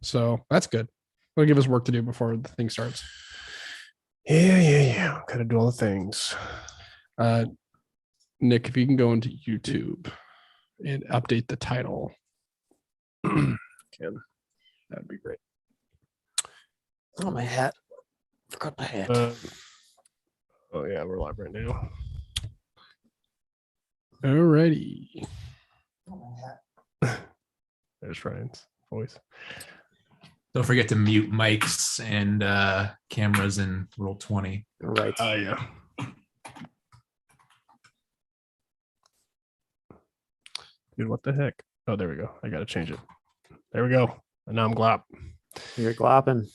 So that's good. It'll give us work to do before the thing starts. Yeah. Gotta do all the things. Nick, if you can go into YouTube and update the title, that'd be great. Oh, my hat. Forgot my hat. Oh yeah, we're live right now. Alrighty. There's Ryan's voice. Don't forget to mute mics and cameras in Roll20. Right. Yeah. Dude, what the heck? Oh, there we go. I gotta change it. There we go. And now I'm glop. You're glopping.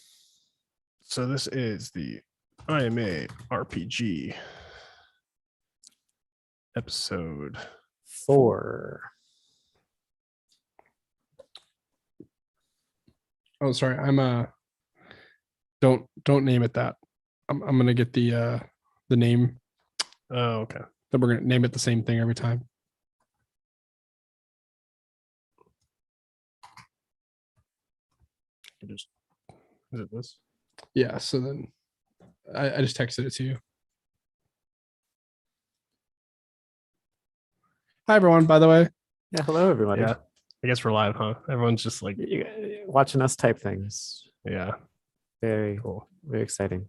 So this is the IMA RPG episode 4. Oh, sorry. I'm don't name it that. I'm gonna get the name. Oh, okay. Then we're gonna name it the same thing every time. Is it this? Yeah. So then I just texted it to you. Hi everyone. By the way. Yeah, hello, everybody. Yeah. I guess we're live, huh? Everyone's just like, Watching us type things. yeah, Very cool. Very exciting.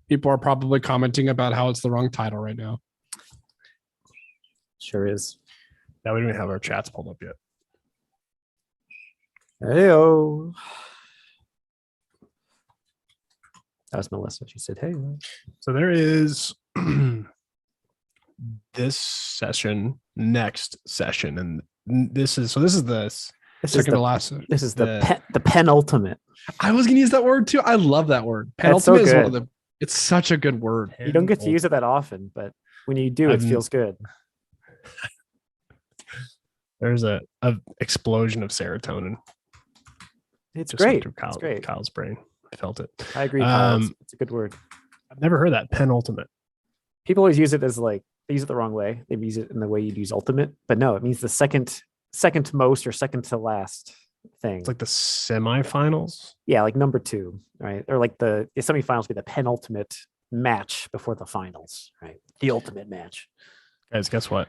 People are probably commenting about how it's the wrong title right now. Sure is. Now we don't even have our chats pulled up yet. Heyo. That was Melissa. She said, "Hey." So there is this session, next session, and this is This Second is to the, last. this is the penultimate. I was gonna use that word too. I love that word. That's so Penultimate is one of good. the. It's such a good word. You don't get to use it that often, but when you do, it feels good. There's a explosion of serotonin. It's Just went great. through It's great. Kyle's brain. I felt it. I agree, Kyle. It's a good word. I've never heard that penultimate. People always use it as like they use it the wrong way. They use it in the way you'd use ultimate, but no, it means the second to most or second to last thing. It's like the semifinals. Yeah, like number 2, right? Or like the semifinals be the penultimate match before the finals, right? The ultimate match. Guys, guess what?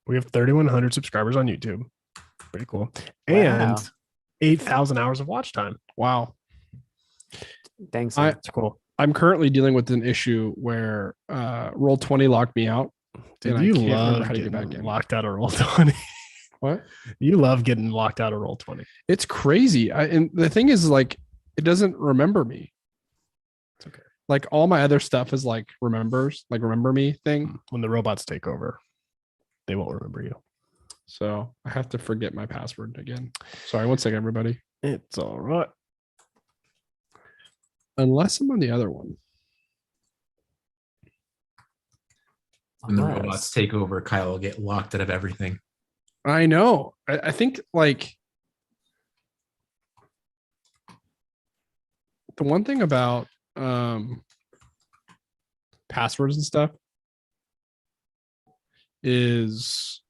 We have 3,100 subscribers on YouTube. Pretty cool. Wow. And 8,000 hours of watch time. Wow. Thanks. That's cool. I'm currently dealing with an issue where Roll20 locked me out. Dude, and you I can't remember love how to get getting back in. locked out of Roll20. What? You love getting locked out of Roll20. It's crazy. And the thing is, like, it doesn't remember me. It's okay. Like all my other stuff is like remember me thing. When the robots take over, they won't remember you. So I have to forget my password again. Sorry, one second, everybody. It's all right. Unless I'm on the other one. When the Unless- robots take over, Kyle will get locked out of everything. I know. I think like the one thing about passwords and stuff is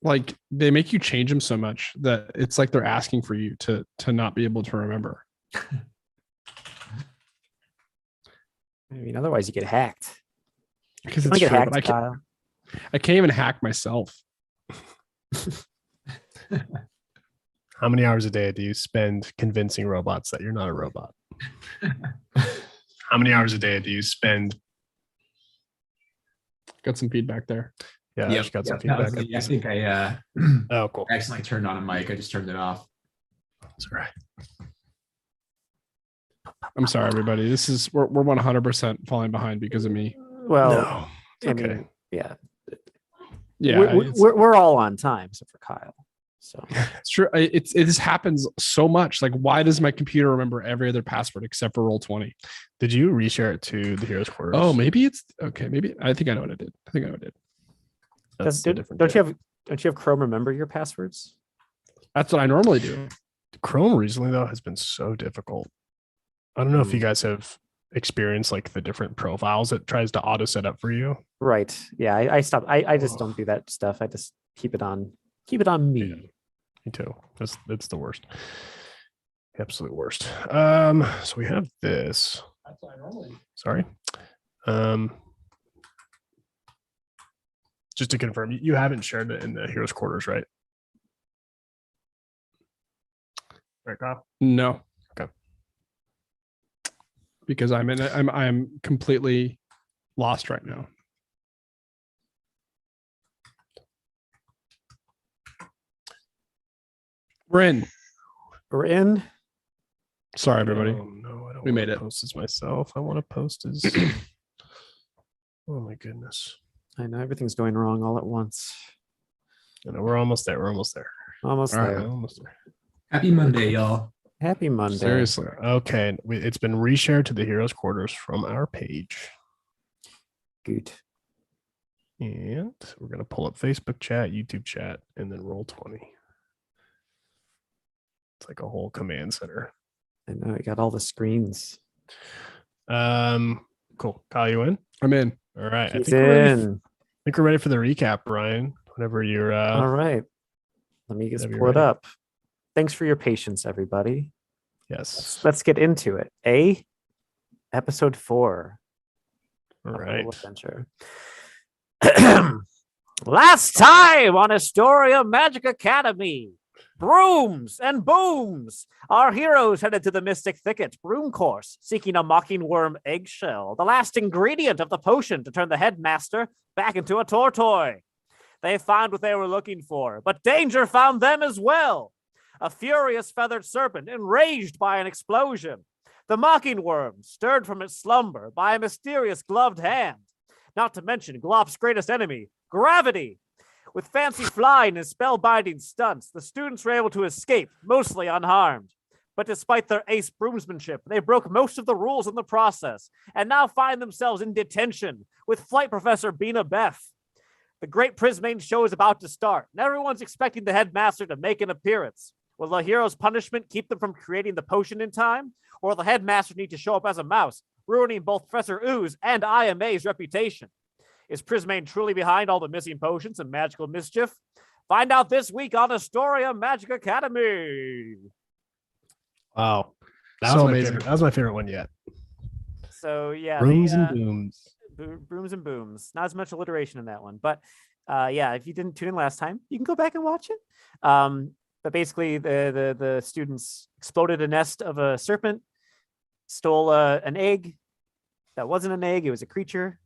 like they make you change them so much that it's like they're asking for you to not be able to remember. I mean, otherwise you get hacked. Because You it's don't get true, hacked, but Kyle. I can't even hack myself. How many hours a day do you spend convincing robots that you're not a robot? How many hours a day do you spend? Got some feedback there. Yeah, I just got some That was feedback. the- I think I Oh, cool. accidentally turned on a mic. I just turned it off. That's all right. I'm sorry, everybody. We're 100% falling behind because of me. Well, No, it's I okay. mean, yeah. Yeah, We're all on time except for Kyle. So it's true. It just happens so much. Like, why does my computer remember every other password except for Roll20? Did you reshare it to the Heroes Quarters? Oh, maybe it's okay. Maybe I think I know what I did. I think I know what I did. That's a different don't day. you have Chrome remember your passwords? That's what I normally do. Chrome recently though has been so difficult. I don't know if you guys have experienced like the different profiles it tries to auto set up for you. Right. Yeah, I stopped. I just don't do that stuff. I just keep it on me. Me too. It's the worst. Absolute worst. So we have this. That's what I normally. Sorry. Just to confirm, you haven't shared it in the heroes quarters, right? Right, Kyle? No. Okay. Because I'm completely lost right now. We're in. We're in. Sorry, everybody. No, I don't. We made wanna it. Post as myself. I want to post as. Oh my goodness. I know everything's going wrong all at once. I know, we're almost there. We're almost there. Almost All right. there. Almost there. Happy Monday, y'all. Happy Monday. Seriously. Okay, it's been reshared to the heroes quarters from our page, Good. and we're gonna pull up Facebook chat, YouTube chat, and then Roll20. It's like a whole command center. I know I got all the screens. Cool. Kyle, you in? I'm in. All right. He's I in. think we're ready for the recap, Brian. Whenever you're All right. Let me just whenever you're pull it ready. up. Thanks for your patience, everybody. Yes. Let's get into it. Episode 4. All of right. Roll Adventure. Last time on Istoria Magic Academy. Brooms and booms. Our heroes headed to the Mystic Thicket Broom Course, seeking a mocking worm eggshell, the last ingredient of the potion to turn the headmaster back into a tortoise. They found what they were looking for, but danger found them as well. A furious feathered serpent enraged by an explosion. The mocking worm stirred from its slumber by a mysterious gloved hand. Not to mention Glop's greatest enemy, gravity. With fancy flying and spellbinding stunts, the students were able to escape, mostly unharmed. But despite their ace broomsmanship, they broke most of the rules in the process, and now find themselves in detention with Flight Professor Bina Beth. The Great Prismane show is about to start, and everyone's expecting the headmaster to make an appearance. Will the hero's punishment keep them from creating the potion in time? Or will the headmaster need to show up as a mouse, ruining both Professor Ooze and IMA's reputation? Is Prismane truly behind all the missing potions and magical mischief? Find out this week on Astoria Magic Academy. Wow. That So was my amazing. favorite. That was my favorite one yet. So yeah, Brooms and booms. brooms and booms. Not as much alliteration in that one, but yeah, if you didn't tune in last time, you can go back and watch it. But basically, the students exploded a nest of a serpent, stole an egg that wasn't an egg; it was a creature,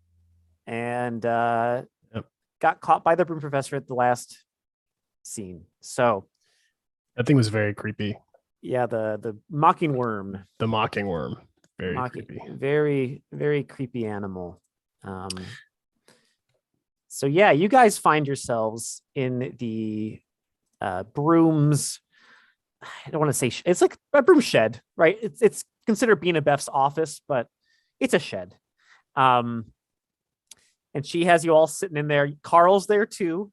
and got caught by the broom professor at the last scene. So That thing was very creepy. yeah, the mocking worm. The mocking worm. Very Mocking, creepy. very, very creepy animal. So yeah, you guys find yourselves in the brooms. I don't want to say it's like a broom shed, right? It's considered being a Beth's office, but it's a shed. And she has you all sitting in there. Carl's there too.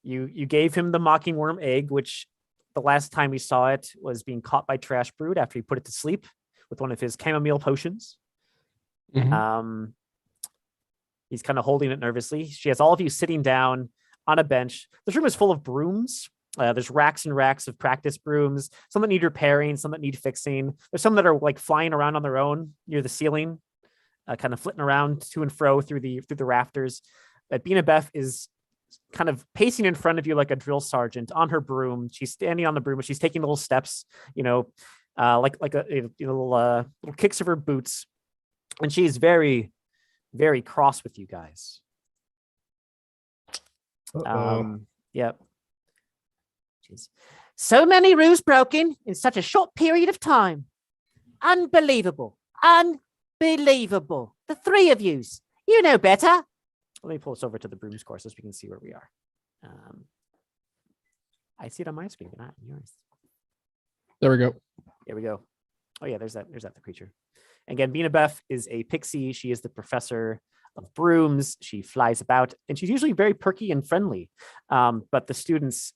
You gave him the mocking worm egg, which the last time we saw it was being caught by Trash Brood after he put it to sleep with one of his chamomile potions. Mhm. He's kind of holding it nervously. She has all of you sitting down on a bench. This room is full of brooms. There's racks and racks of practice brooms, some that need repairing, some that need fixing. There's some that are like flying around on their own near the ceiling, kind of flitting around to and fro through the rafters. Bina Beth is kind of pacing in front of you like a drill sergeant on her broom. She's standing on the broom, but she's taking little steps, like little kicks of her boots, and she's very, very cross with you guys. Yep. Jeez. So many rules broken in such a short period of time. Unbelievable. Unbelievable. The three of yous. You know better. Let me pull this over to the brooms course so we can see where we are. I see it on my screen, but not on yours. There we go. Here we go. Oh yeah, there's that the creature. Again, Bina Beth is a pixie. She is the professor of brooms. She flies about, and she's usually very perky and friendly. But the students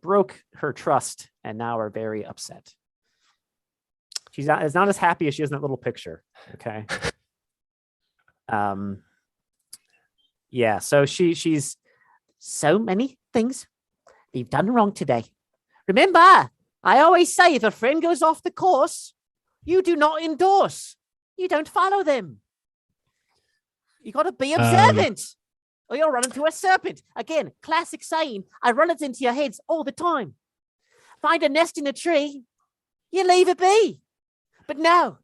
broke her trust and now are very upset. She's not as happy as she is in that little picture. Okay. Yeah, so she's so many things we've done wrong today. Remember, I always say if a friend goes off the course, you do not endorse. You don't follow them. You got to be observant, or you'll run into a serpent. Again, classic saying. I run it into your heads all the time. Find a nest in a tree, you leave it be. But no,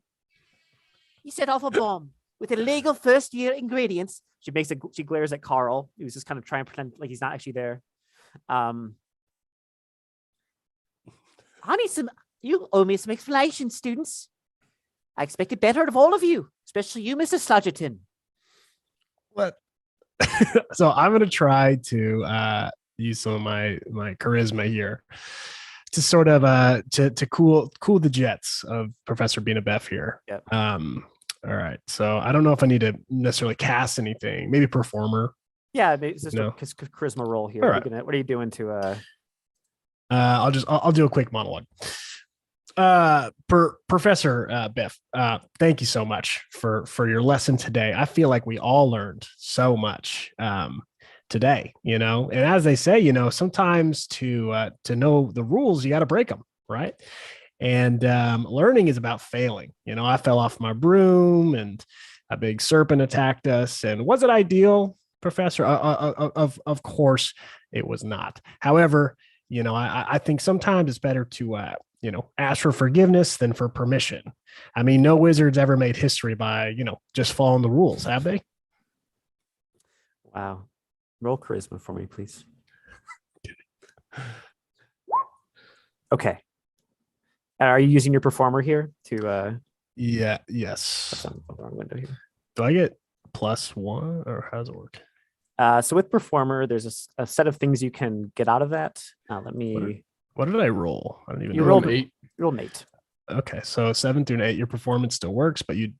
you set off a bomb with illegal first-year ingredients. She glares at Carl, who's just kind of trying to pretend like he's not actually there. You owe me some explanation, students. I expected better out of all of you, especially you, Mr. Sludgerton. What? So I'm going to try to use some of my charisma here to sort of to cool the jets of Professor Beanabeff here. Yep. All right. So I don't know if I need to necessarily cast anything. Maybe performer. Yeah, it's just a charisma roll here. Right. What are you doing to? I'll do a quick monologue. Professor Biff, thank you so much for your lesson today. I feel like we all learned so much today, and as they say, sometimes to know the rules, you got to break them, right? And learning is about failing. I fell off my broom and a big serpent attacked us. And was it ideal, Professor? Of course it was not. However, I think sometimes it's better to ask for forgiveness than for permission. I mean, no wizards ever made history by, just following the rules, have they? Wow. Roll charisma for me, please. Okay. Are you using your performer here to Yeah, yes. that's on the wrong window here. Do I get +1 or how does it work? So with performer, there's a set of things you can get out of that. Let me. What did I roll? I don't even You know. rolled 8. You rolled an 8. Okay, so 7 through an 8, your performance still works, but you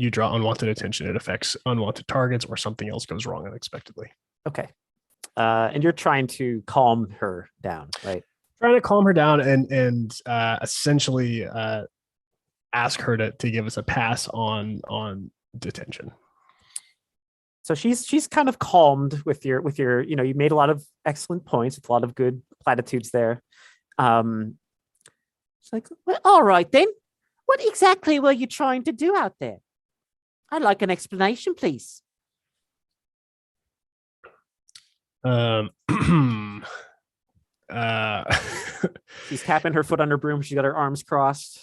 draw unwanted attention. It affects unwanted targets, or something else goes wrong unexpectedly. Okay. And you're trying to calm her down, right? Trying to calm her down and essentially ask her to give us a pass on detention. So she's kind of calmed with your you made a lot of excellent points. It's a lot of good platitudes there. It's like, well, all right then. What exactly were you trying to do out there? I'd like an explanation, please. She's tapping her foot on her broom. She's got her arms crossed.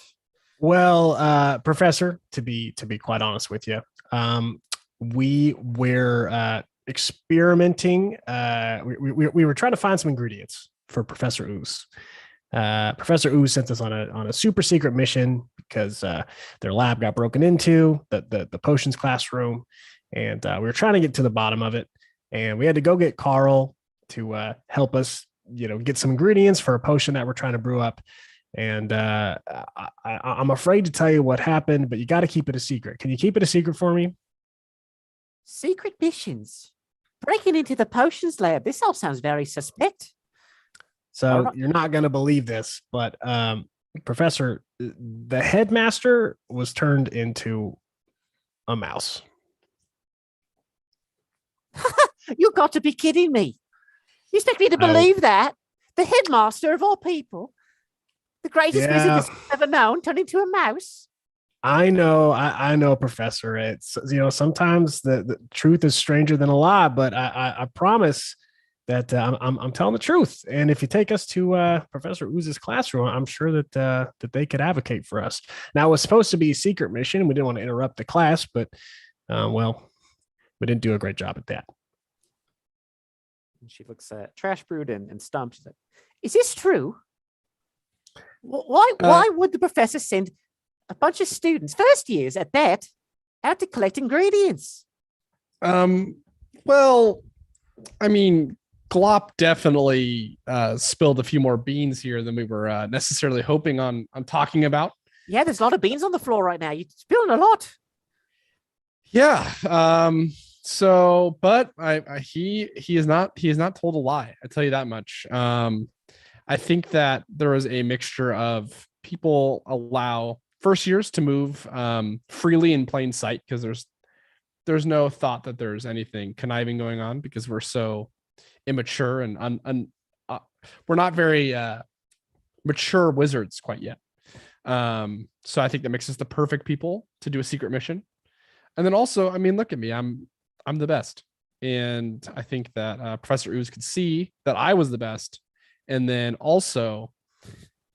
Well, Professor, to be quite honest with you, we were experimenting. We were trying to find some ingredients for Professor Ooze. Professor Ooze sent us on a super secret mission because their lab got broken into, the potions classroom, and we were trying to get to the bottom of it. And we had to go get Carl to help us, get some ingredients for a potion that we're trying to brew up. And I'm afraid to tell you what happened, but you got to keep it a secret. Can you keep it a secret for me? Secret missions. Breaking into the potions lab. This all sounds very suspect. So you're not going to believe this, but Professor, the headmaster was turned into a mouse. You got to be kidding me. You expect me to believe that? The headmaster of all people, the greatest wizard that's ever known, turned into a mouse? I know, Professor. It's, sometimes the truth is stranger than a lie, but I promise that I'm telling the truth. And if you take us to Professor Ooze's classroom, I'm sure that they could advocate for us. Now, it was supposed to be a secret mission. We didn't want to interrupt the class, but we didn't do a great job at that. And she looks at Trash Brood and Stump. She's like, "Is this true? Why would the professor send a bunch of students, first years at that, out to collect ingredients?" Well, I mean, Glop definitely spilled a few more beans here than we were necessarily hoping on talking about. Yeah, there's a lot of beans on the floor right now. You're spilling a lot. Yeah. So, but he is not told a lie. I tell you that much. I think that there is a mixture of people allow first years to move freely in plain sight because there's no thought that there's anything conniving going on because we're so immature and we're not very mature wizards quite yet. So I think that makes us the perfect people to do a secret mission. And then also, I mean, look at me, I'm the best. And I think that Professor Ooze could see that I was the best, and then also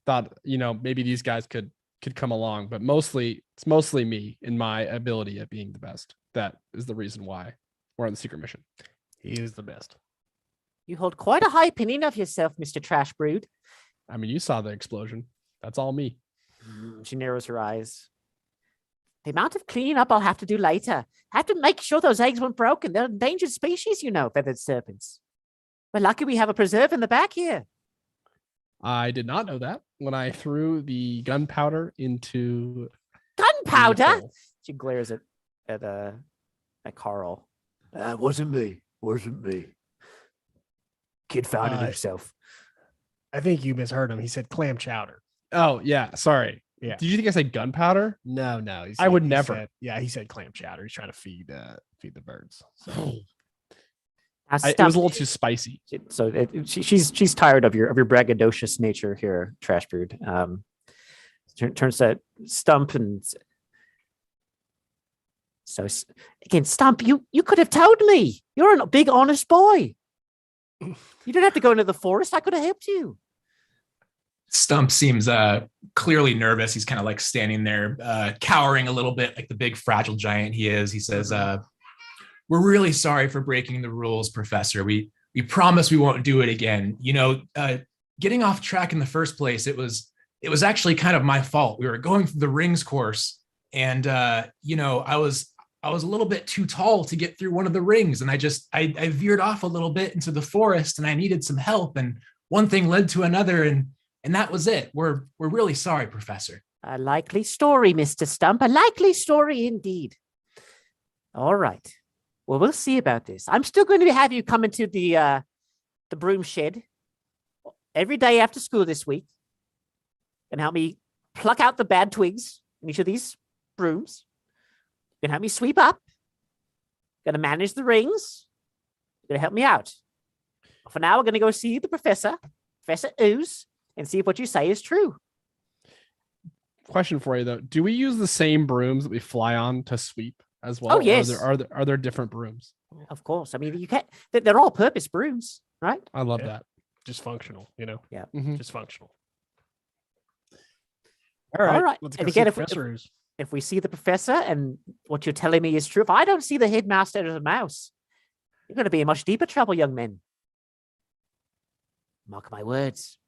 thought, maybe these guys could come along, but it's mostly me and my ability at being the best. That is the reason why we're on the secret mission. He is the best. You hold quite a high opinion of yourself, Mr. Trash Brood. I mean, you saw the explosion. That's all me. She narrows her eyes. The amount of cleaning up I'll have to do later. I have to make sure those eggs weren't broken. They're endangered species, feathered serpents. We're lucky we have a preserve in the back here. I did not know that when I threw the gunpowder into Gunpowder? She glares at Carl. Wasn't me. Kid found it himself. I think you misheard him. He said clam chowder. Oh, yeah. Sorry. Yeah. Did you think I said gunpowder? No. I would never. He said clam chowder. He's trying to feed the birds. So. It was a little too spicy. So she's tired of your braggadocious nature here, Trash Brood. Turns to Stump and so again, Stump, you could have told me. You're a big honest boy. You didn't have to go into the forest. I could have helped you. Stump seems clearly nervous. He's kind of like standing there, cowering a little bit, like the big fragile giant he is. He says, "We're really sorry for breaking the rules, Professor. We promise we won't do it again. Getting off track in the first place, it was actually kind of my fault. We were going through the rings course, and I was a little bit too tall to get through one of the rings, and I veered off a little bit into the forest, and I needed some help, and one thing led to another, and that was it. We're really sorry, Professor." A likely story, Mr. Stump. A likely story indeed. All right. Well, we'll see about this. I'm still going to have you come into the broom shed every day after school this week and help me pluck out the bad twigs in each of these brooms. You can help me sweep up. Going to manage the rings. You're going to help me out. For now, we're going to go see the Professor Ooze, and see if what you say is true. Question for you though: do we use the same brooms that we fly on to sweep as well? Oh yes. Are there different brooms? Of course. I mean, you can't. They're all purpose brooms, right? I love that. Just functional, Yeah. Mhm. just functional. All right. Let's And go again, see if we see the professor and what you're telling me is true, if I don't see the headmaster as a mouse, you're going to be in much deeper trouble, young men. Mark my words.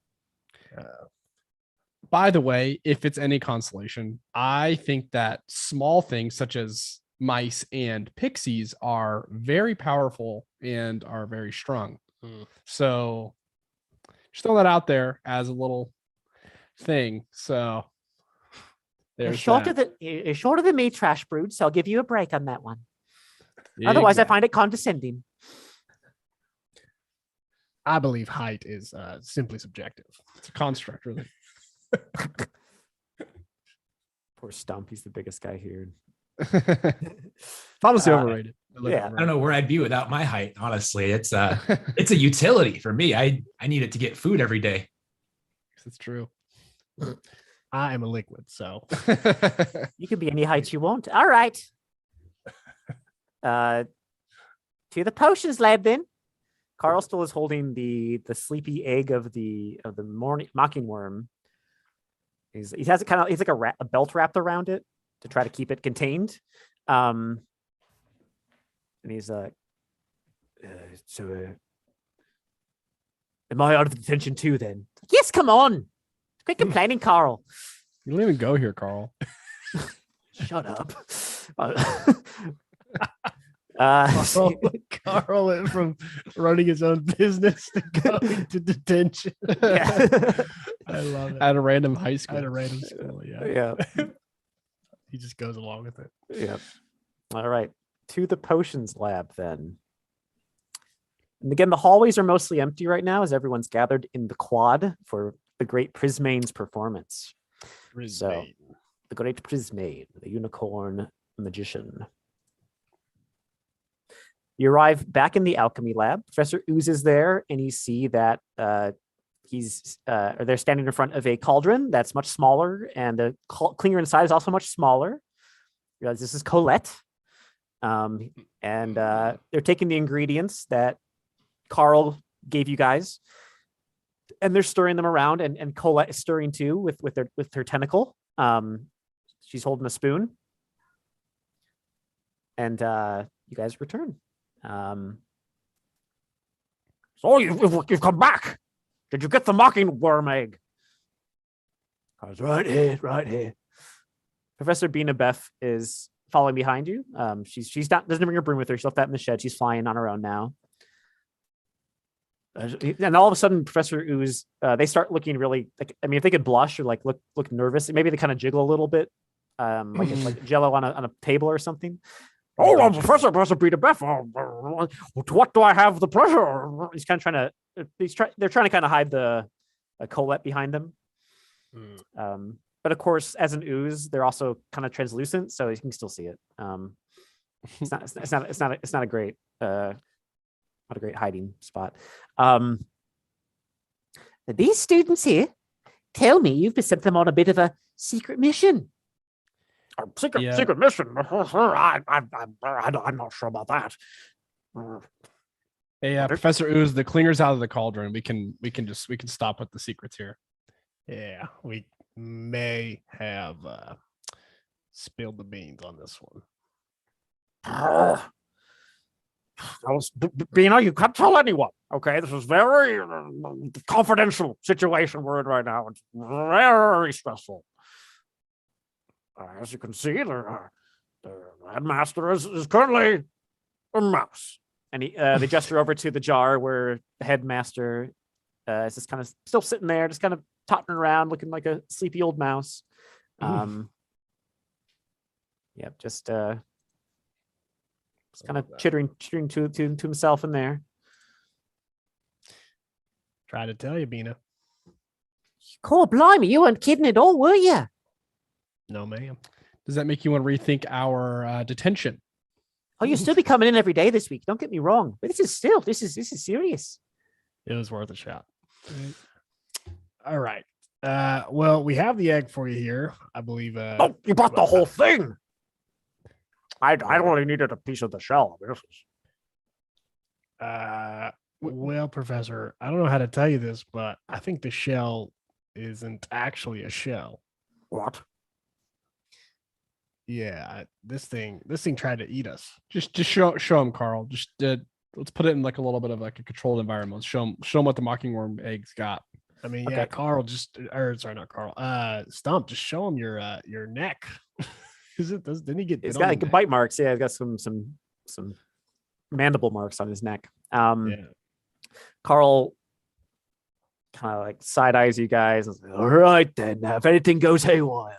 By the way, if it's any consolation, I think that small things such as mice and pixies are very powerful and are very strong. So just throw that out there as a little thing. So You're shorter than me, Trash Brood, so I'll give you a break on that one. Otherwise, I find it condescending. I believe height is simply subjective. It's a construct, really. Poor Stump, he's the biggest guy here. Honestly, overrated. Yeah. I don't know where I'd be without my height. Honestly, it's a utility for me. I need it to get food every day. It's true. I am a liquid, so You can be any height you want. All right. To the potions lab then. Carl still is holding the sleepy egg of the morning mocking worm. He has he's like a belt wrapped around it to try to keep it contained. And he's am I out of detention too then? Yes, come on. Quit complaining, Carl. You don't even go here, Carl. Shut up. Carl went from running his own business to going to detention. Yeah. I love it. At a random high school. At a random school, yeah. Yeah. He just goes along with it. Yeah. All right. To the potions lab then. And again, the hallways are mostly empty right now as everyone's gathered in the quad for the great Prismane's performance. So, the great Prismane, the unicorn magician. You arrive back in the alchemy lab. Professor Ooze is there, and you see that they're standing in front of a cauldron that's much smaller, and the clinger inside is also much smaller. You realize this is Colette. And they're taking the ingredients that Carl gave you guys, and they're stirring them around, and Colette is stirring too with her tentacle. She's holding a spoon, and you guys return. So you've come back. Did you get the mocking worm egg? I was right here. Professor Bina Beth is following behind you. She's not doesn't bring her broom with her. She left that in the shed. She's flying on her own now. And all of a sudden, Professor Ooze, they start looking really like, I mean, if they could blush or like look nervous, maybe they kind of jiggle a little bit, like Jello on a table or something. Oh, well, Professor Bina Beth, what do I have the pleasure? He's kind of trying to. They're trying to kind of hide the Colette behind them. But of course, as an ooze, they're also kind of translucent, so you can still see it. It's not a great hiding spot. These students here tell me you've sent them on a bit of a secret mission. Secret mission? I'm not sure about that. Hey, Professor Ooze, the clinger's out of the cauldron. We can stop with the secrets here. Yeah, we may have spilled the beans on this one. Bina, you can't tell anyone. Okay, this is very confidential situation we're in right now. It's very stressful. As you can see, the headmaster is currently a mouse. And they gesture over to the jar where the headmaster is just kind of still sitting there, just kind of tottering around, looking like a sleepy old mouse. Just kind of chittering to himself in there. Try to tell you, Bina. God blimey, you weren't kidding at all, were you? No, ma'am. Does that make you want to rethink our detention? Oh, you'll still be coming in every day this week. Don't get me wrong, but this is serious. It was worth a shot. All right. Well, we have the egg for you here, I believe. You bought the whole thing. I only needed a piece of the shell. Well, Professor, I don't know how to tell you this, but I think the shell isn't actually a shell. What? Yeah, this thing tried to eat us. Just show him, Carl. Just let's put it in like a little bit of like a controlled environment. Show him what the mockingworm eggs got. I mean, Okay. yeah, Carl not Carl. Stump, just show him your neck. Didn't he get? It's got like bite marks. Yeah, it's got some mandible marks on his neck. Carl kind of like side eyes you guys. All right then. Now, if anything goes haywire,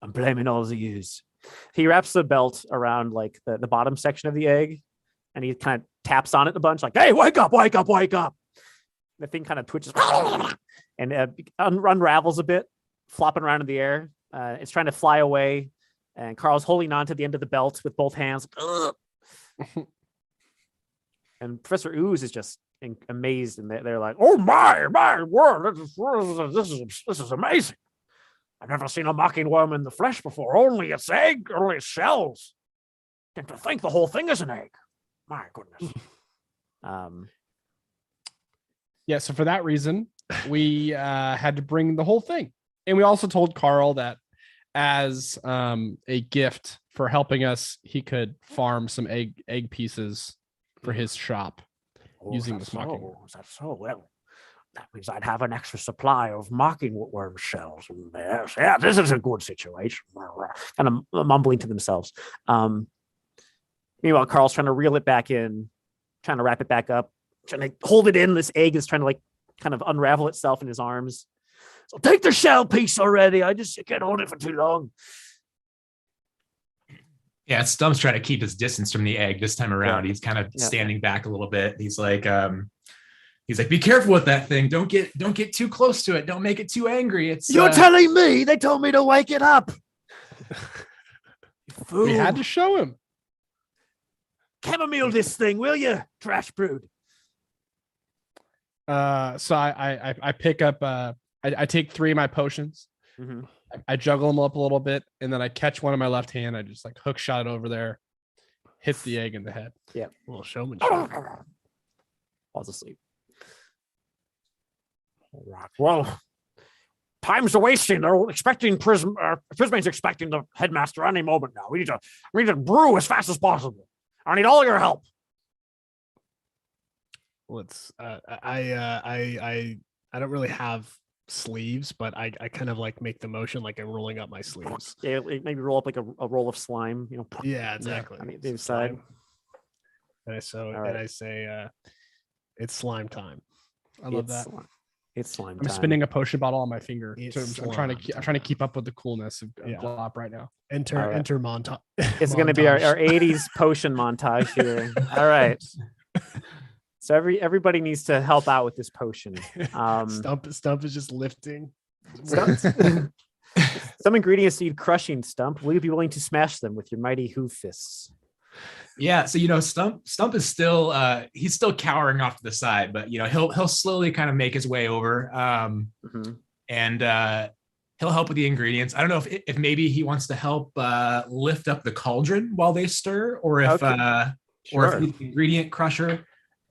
I'm blaming all the yous. He wraps the belt around like the bottom section of the egg, and he kind of taps on it a bunch, like, "Hey, wake up! Wake up! Wake up!" The thing kind of twitches and unravels a bit, flopping around in the air. It's trying to fly away, and Carl's holding on to the end of the belt with both hands. And Professor Ooze is just amazed, and they're like, "Oh my word! This is amazing! I've never seen a mocking worm in the flesh before. Only its egg, only its shells. And to think the whole thing is an egg. My goodness." Yeah, so for that reason, we had to bring the whole thing. And we also told Carl that as a gift for helping us, he could farm some egg pieces for his shop using this mocking worm. Is that so? Well, that means I'd have an extra supply of mocking worm shells. Yes, yeah, this is a good situation. Kind of mumbling to themselves. Meanwhile, Carl's trying to reel it back in, trying to wrap it back up, trying to hold it in. This egg is trying to like kind of unravel itself in his arms. So take the shell piece already. I just can't hold it for too long. Yeah, Stump's trying to keep his distance from the egg this time around. He's kind of standing back a little bit. He's like, be careful with that thing. Don't get too close to it. Don't make it too angry. You're telling me they told me to wake it up. We had to show him. Chamomile this thing, will you, trash brood? So I pick up. I take 3 of my potions. Mhm. I juggle them up a little bit, and then I catch one in my left hand. I just like hook shot it over there, hit the egg in the head. A little showmanship. Falls asleep. All right. Well, time's wasting. They're expecting Prisma's expecting the headmaster any moment now. We need to brew as fast as possible. I need all your help. Let's I don't really have sleeves, but I kind of like make the motion like I'm rolling up my sleeves. Yeah, maybe roll up like a roll of slime. Yeah, exactly. on the side. Slime. And right. I say it's slime time. I love that. It's slime I'm time. spinning a potion bottle on my finger. It's I'm trying to keep up with the coolness of Yeah. Glop right now. Enter montage. It's going to be our 80s potion montage here. All right. So everybody needs to help out with this potion. Stump is just lifting. Some ingredients need crushing. Stump, will you be willing to smash them with your mighty hoof fists? Yeah, so Stump is still he's still cowering off to the side, but he'll slowly kind of make his way over, and he'll help with the ingredients. I don't know if maybe he wants to help lift up the cauldron while they stir, or if or if he's the ingredient crusher.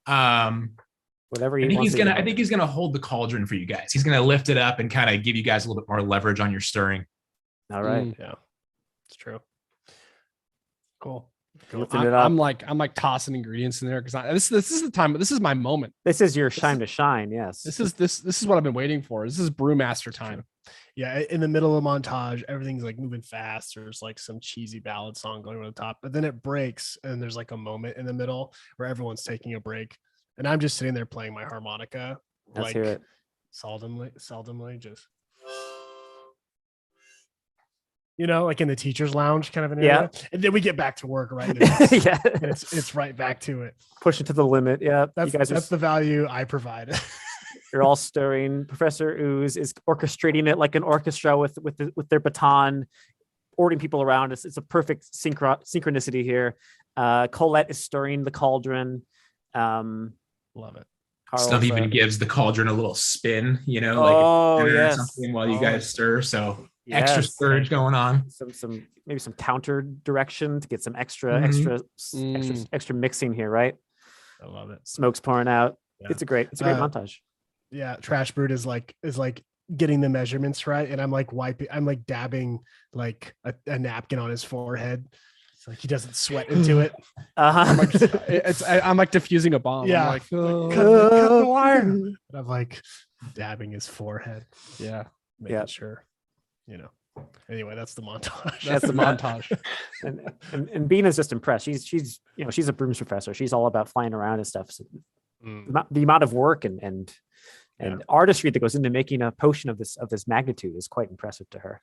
Whatever he I think wants. I think he's gonna hold the cauldron for you guys. He's gonna lift it up and kind of give you guys a little bit more leverage on your stirring. All right. Yeah, it's true. Cool. I'm like tossing ingredients in there because this is the time. This is my moment. This is your time to shine. Yes. This is what I've been waiting for. This is brewmaster time. Yeah, in the middle of montage, everything's like moving fast. There's like some cheesy ballad song going over the top, but then it breaks, and there's like a moment in the middle where everyone's taking a break, and I'm just sitting there playing my harmonica, Let's like hear it. seldomly, just like in the teacher's lounge kind of an area. And then we get back to work, right? Yeah. It's right back to it. Push it to the limit. Yeah. That's the value I provide. You're all stirring. Professor Ooze is orchestrating it like an orchestra with their baton, ordering people around. It's a perfect synchronicity here. Colette is stirring the cauldron. Love it. Stuff even gives the cauldron a little spin, or something while you guys stir. So extra stirge going on. Maybe some counter direction to get some extra mixing here, right? I love it. Smoke's pouring out. Yeah. It's a great montage. Yeah, Trash Brood is like getting the measurements right, and I'm like dabbing like a napkin on his forehead. It's like he doesn't sweat into it. I'm like diffusing a bomb. Yeah, I'm like, cut the wire. And I'm like dabbing his forehead. Yeah, making sure. Anyway, that's the montage. That's the montage. And Bean is just impressed. She's a brooms professor. She's all about flying around and stuff. So the amount of work and artistry that goes into making a potion of this magnitude is quite impressive to her.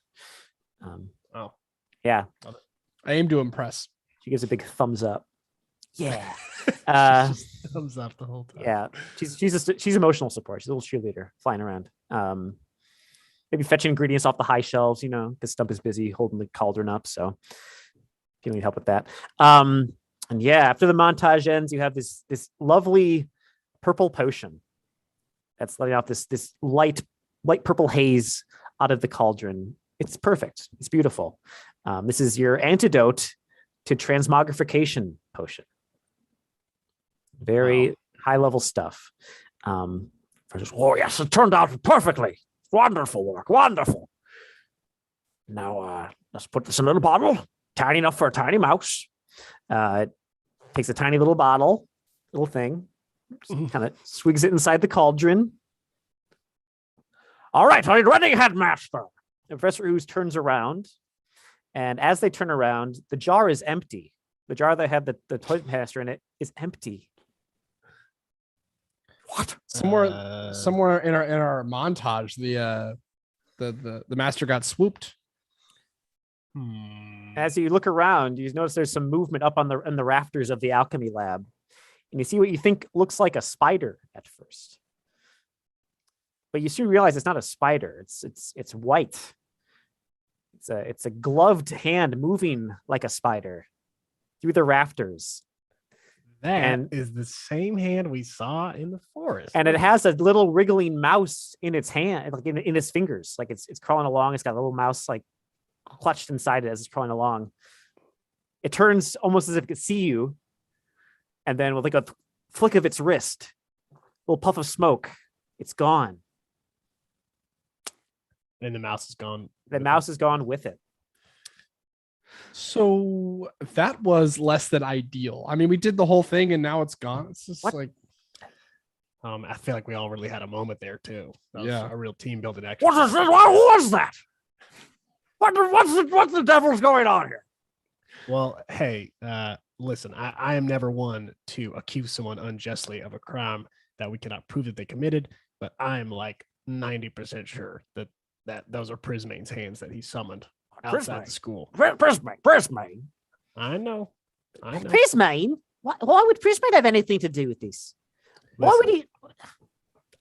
Yeah. I aim to impress. She gives a big thumbs up. Yeah. Thumbs up the whole time. Yeah. She's emotional support. She's a little cheerleader flying around. Maybe fetching ingredients off the high shelves, because Stump is busy holding the cauldron up. So if you need help with that. And after the montage ends, you have this lovely purple potion that's letting out this light purple haze out of the cauldron. It's perfect. It's beautiful. This is your antidote to transmogrification potion. Very high level stuff. Oh yes, it turned out perfectly. Wonderful work. Wonderful. Now let's put this in a little bottle, tiny enough for a tiny mouse. Takes a tiny little bottle, little thing, kind of swigs it inside the cauldron. All right, are you ready, headmaster? And Professor Ooze turns around, and as they turn around, the jar is empty. The jar that had the toilet master in it is empty. What? Somewhere in our montage, the master got swooped. As you look around, you notice there's some movement up on the rafters of the alchemy lab, and you see what you think looks like a spider at first, but you soon realize it's not a spider. It's white. It's a gloved hand moving like a spider through the rafters. That is the same hand we saw in the forest. And it has a little wriggling mouse in its hand, like in its fingers. Like it's crawling along. It's got a little mouse like clutched inside it as it's crawling along. It turns almost as if it could see you. And then with like a flick of its wrist, a little puff of smoke, it's gone. And the mouse is gone. The mouse is gone with it. So that was less than ideal. I mean, we did the whole thing and now it's gone. It's just What? like, I feel like we all really had a moment there too. That was Yeah. a real team building What exercise. was that? What's the devil's going on here? Well, hey, listen, I am never one to accuse someone unjustly of a crime that we cannot prove that they committed, but I'm like 90% sure that those are Prismane's hands that he summoned outside Prismane? the school. Prismane. I know. Prismane? Why would Prismane have anything to do with this? Why would he?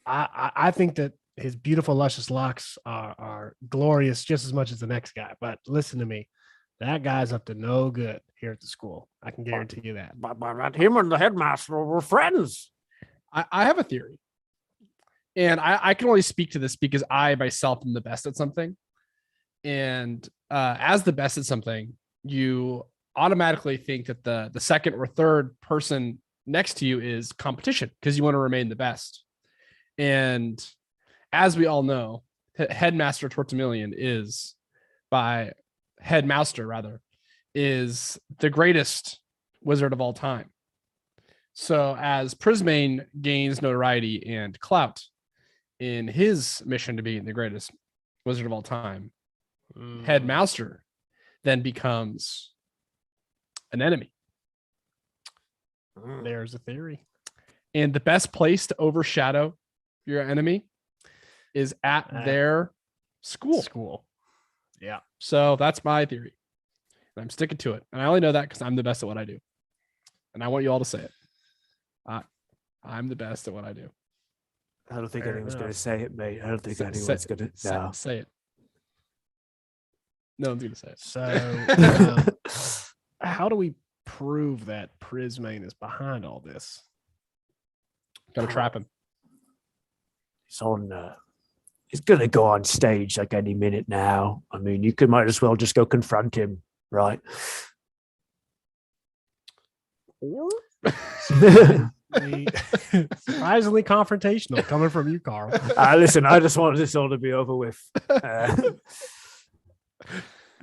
I think that his beautiful, luscious locks are glorious just as much as the next guy. But listen to me, that guy's up to no good here at the school. I can guarantee you that. But him and the headmaster were friends. I have a theory. And I can only speak to this because I myself am the best at something. And as the best at something, you automatically think that the second or third person next to you is competition because you want to remain the best. And as we all know, Headmaster Tortamillion is is the greatest wizard of all time. So as Prismane gains notoriety and clout in his mission to be the greatest wizard of all time, Headmaster then becomes an enemy. There's a theory. And the best place to overshadow your enemy is at their school. Yeah. So that's my theory. And I'm sticking to it. And I only know that because I'm the best at what I do. And I want you all to say it. I'm the best at what I do. I don't think Fair anyone's going to enough. say it, mate. I don't think Say- anyone's going to. No. Say it. No one's going to say it. So how do we prove that Prismane is behind all this? Got to trap him. He's on. He's going to go on stage like any minute now. I mean, you might as well just go confront him, right? Surprisingly confrontational coming from you, Carl. Listen, I just wanted this all to be over with.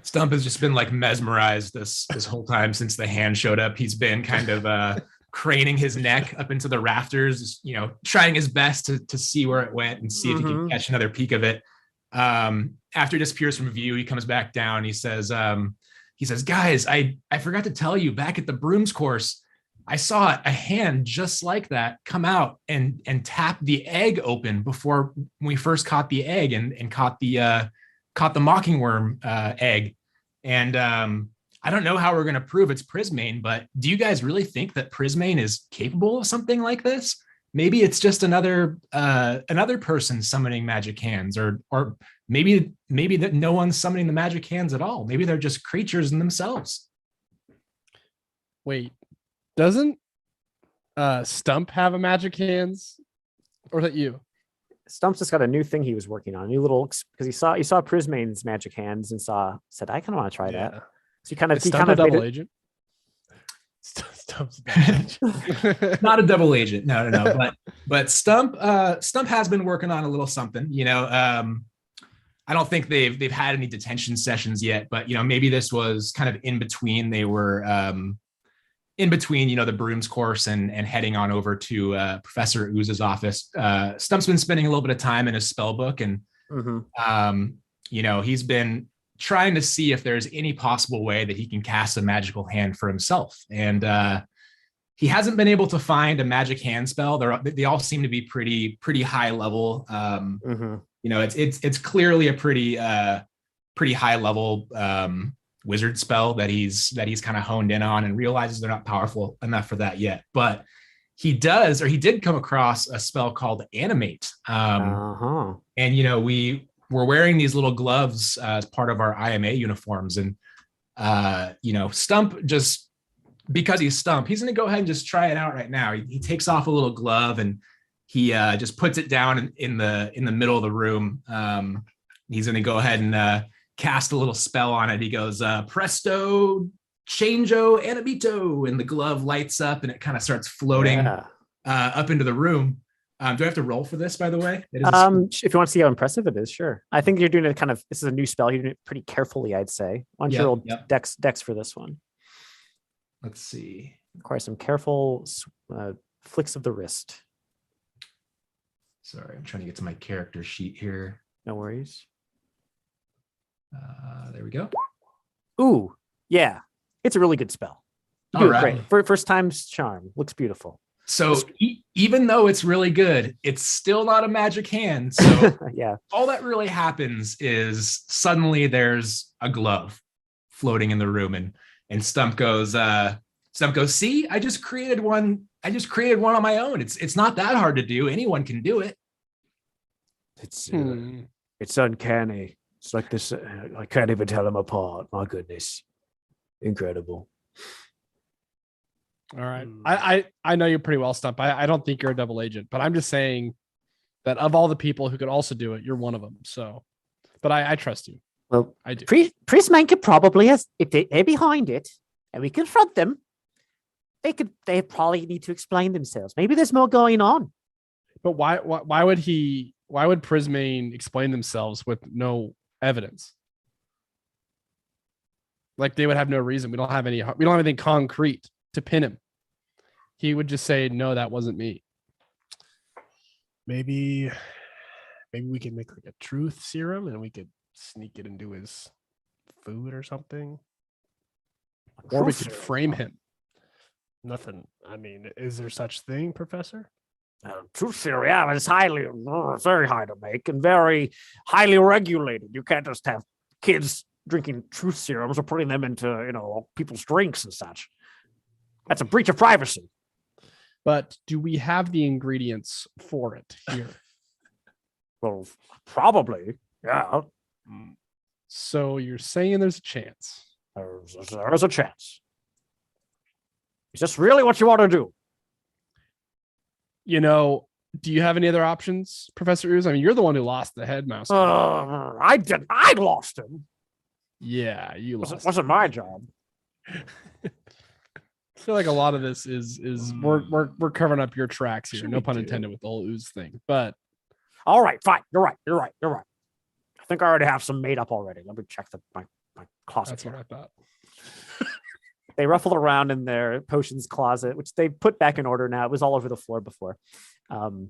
Stump has just been like mesmerized this whole time since the hand showed up. He's been kind of craning his neck up into the rafters, trying his best to see where it went and see if he can catch another peek of it. After it disappears from view, he comes back down. He says, guys, I forgot to tell you, back at the brooms course, I saw a hand just like that come out and tap the egg open before we first caught the egg and caught the mockingworm egg. And I don't know how we're going to prove it's Prismane, but do you guys really think that Prismane is capable of something like this? Maybe it's just another person summoning magic hands, or maybe that no one's summoning the magic hands at all. Maybe they're just creatures in themselves. Wait, doesn't Stump have a magic hands? Or is that you? Stump's just got a new thing he was working on, a new little, because he saw Prismane's magic hands and said, I kind of want to try that. So he kind of Stump a double agent. Stump's Not a double agent. No. But Stump has been working on a little something, I don't think they've had any detention sessions yet, but maybe this was kind of in between. They were in between, the brooms course and heading on over to Professor Ooze's office. Stump's been spending a little bit of time in his spell book, and he's been trying to see if there's any possible way that he can cast a magical hand for himself. And he hasn't been able to find a magic hand spell. They all seem to be pretty high level. It's clearly a pretty high level wizard spell that he's kind of honed in on, and realizes they're not powerful enough for that yet. But he did come across a spell called Animate. And we're wearing these little gloves as part of our IMA uniforms, and Stump just because he's Stump, he's going to go ahead and just try it out right now. He takes off a little glove and he just puts it down in the middle of the room. He's going to go ahead and cast a little spell on it. He goes, presto, changeo, animito, and the glove lights up and it kind of starts floating up into the room. Do I have to roll for this, by the way? If you want to see how impressive it is, sure. I think you're doing it kind of, this is a new spell. You're doing it pretty carefully, I'd say. Why don't you roll dex for this one? Let's see. Require some careful flicks of the wrist. Sorry, I'm trying to get to my character sheet here. No worries. There we go. Ooh, yeah. It's a really good spell. All right. Great. First time's charm. Looks beautiful. So even though it's really good, it's still not a magic hand. So yeah. All that really happens is suddenly there's a glove floating in the room and Stump goes, see, I just created one on my own. It's not that hard to do. Anyone can do it. It's uncanny. It's like this. I can't even tell them apart. My goodness. Incredible. All right. I know you pretty well, Stump. I don't think you're a double agent, but I'm just saying that of all the people who could also do it, you're one of them. So, but I trust you. Well, I do. Prisman could probably, if they're behind it and we confront them, they probably need to explain themselves. Maybe there's more going on. But why would Prismane explain themselves with no evidence? Like they would have no reason. We don't have anything concrete to pin him. He would just say, no, that wasn't me. Maybe we could make like a truth serum and we could sneak it into his food or something. Or we could frame him. Nothing. I mean, is there such thing, Professor? Truth serum, yeah, it's very high to make and very highly regulated. You can't just have kids drinking truth serums or putting them into, people's drinks and such. That's a breach of privacy. But do we have the ingredients for it here? Well, probably, yeah. So you're saying there's a chance? There's a chance. Is this really what you want to do? Do you have any other options, Professor Ooze? I mean, you're the one who lost the headmaster. I did. I lost him. Yeah, you lost. It wasn't my job. I feel like a lot of this is we're covering up your tracks here. No pun intended with the whole Ooze thing. But all right, fine. You're right. I think I already have some made up already. Let me check my closet. That's here. what I thought. They ruffle around in their potions closet, which they put back in order now. It was all over the floor before. And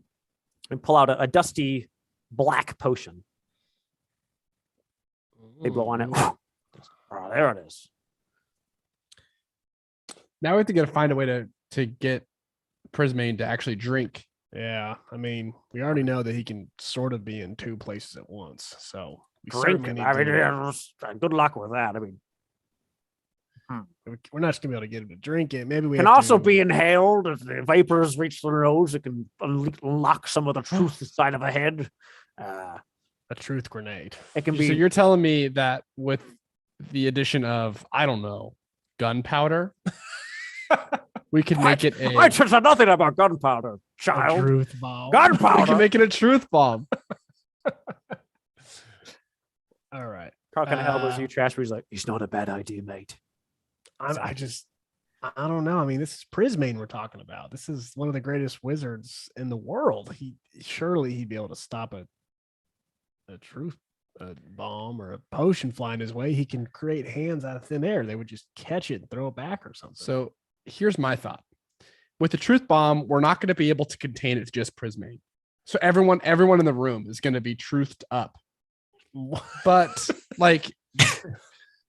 pull out a dusty black potion. They blow on it. Oh, there it is. Now we have to find a way to get Prismane to actually drink. Yeah, I mean, we already know that he can sort of be in two places at once. So drink. Good luck with that. I mean, we're not just gonna be able to get him to drink it. Maybe we can also be inhaled. If the vapors reach the nose, it can unlock some of the truth inside of a head. A truth grenade. It can be. So you're telling me that with the addition of, I don't know, gunpowder, we can make it a. I said nothing about gunpowder, child. A truth bomb. Gunpowder. We can make it a truth bomb. All right. Carl kind of elbows you, trash. Where he's like, It's not a bad idea, mate. I don't know. I mean, this is Prismane we're talking about. This is one of the greatest wizards in the world. He'd be able to stop a truth bomb or a potion flying his way. He can create hands out of thin air. They would just catch it and throw it back or something. So here's my thought. With the truth bomb, we're not going to be able to contain it to just Prismane. So everyone in the room is going to be truthed up. But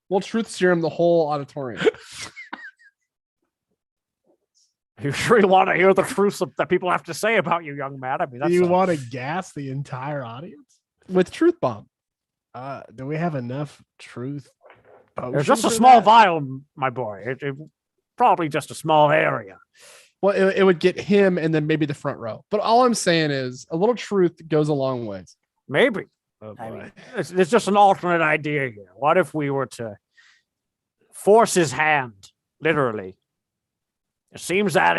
we'll truth serum the whole auditorium. You sure want to hear the truth that people have to say about you, young man? I mean, do you want to gas the entire audience with truth bomb? Do we have enough truth? There's just a small vial, my boy. It probably just a small area. Well, it would get him and then maybe the front row. But all I'm saying is a little truth goes a long ways. Maybe. Oh, I mean, it's just an alternate idea here. What if we were to force his hand, literally, It seems that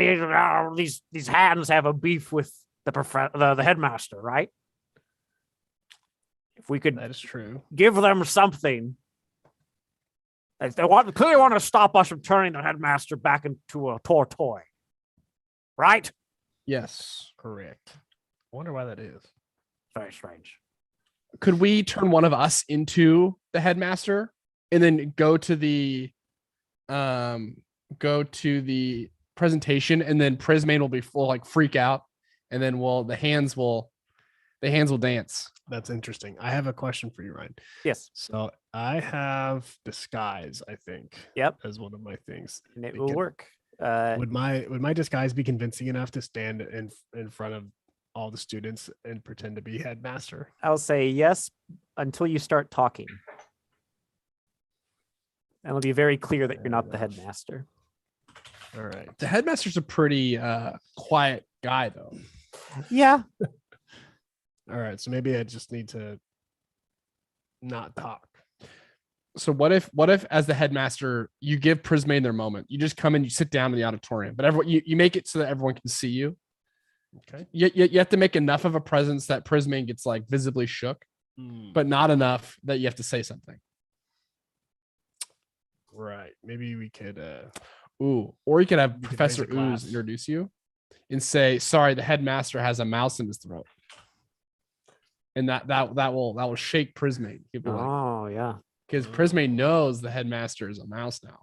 these hands have a beef with the headmaster, right? If we could That is true. give them something, if they clearly want to stop us from turning the headmaster back into a toy, right? Yes. Correct. I wonder why that is. Very strange. Could we turn one of us into the headmaster and then go to the presentation, and then Prismane will be full, like, freak out, and then the hands will dance. That's interesting. I have a question for you, Ryan. Yes. So I have disguise, I think. Yep. As one of my things. And it will work. Would my disguise be convincing enough to stand in front of all the students and pretend to be headmaster? I'll say yes until you start talking. And it'll be very clear that you're not the headmaster. All right. The headmaster's a pretty quiet guy, though. Yeah. All right. So maybe I just need to not talk. So what if as the headmaster, you give Prismane their moment? You just come in, you sit down in the auditorium, but everyone you make it so that everyone can see you. Okay. You have to make enough of a presence that Prismane gets, like, visibly shook, but not enough that you have to say something. Right. Maybe we could Or you could have You could Professor raise a class. Ooze introduce you and say, sorry, the headmaster has a mouse in his throat. And that will shake Prismane. He'll be like, Oh, yeah. because Prismane knows the headmaster is a mouse now.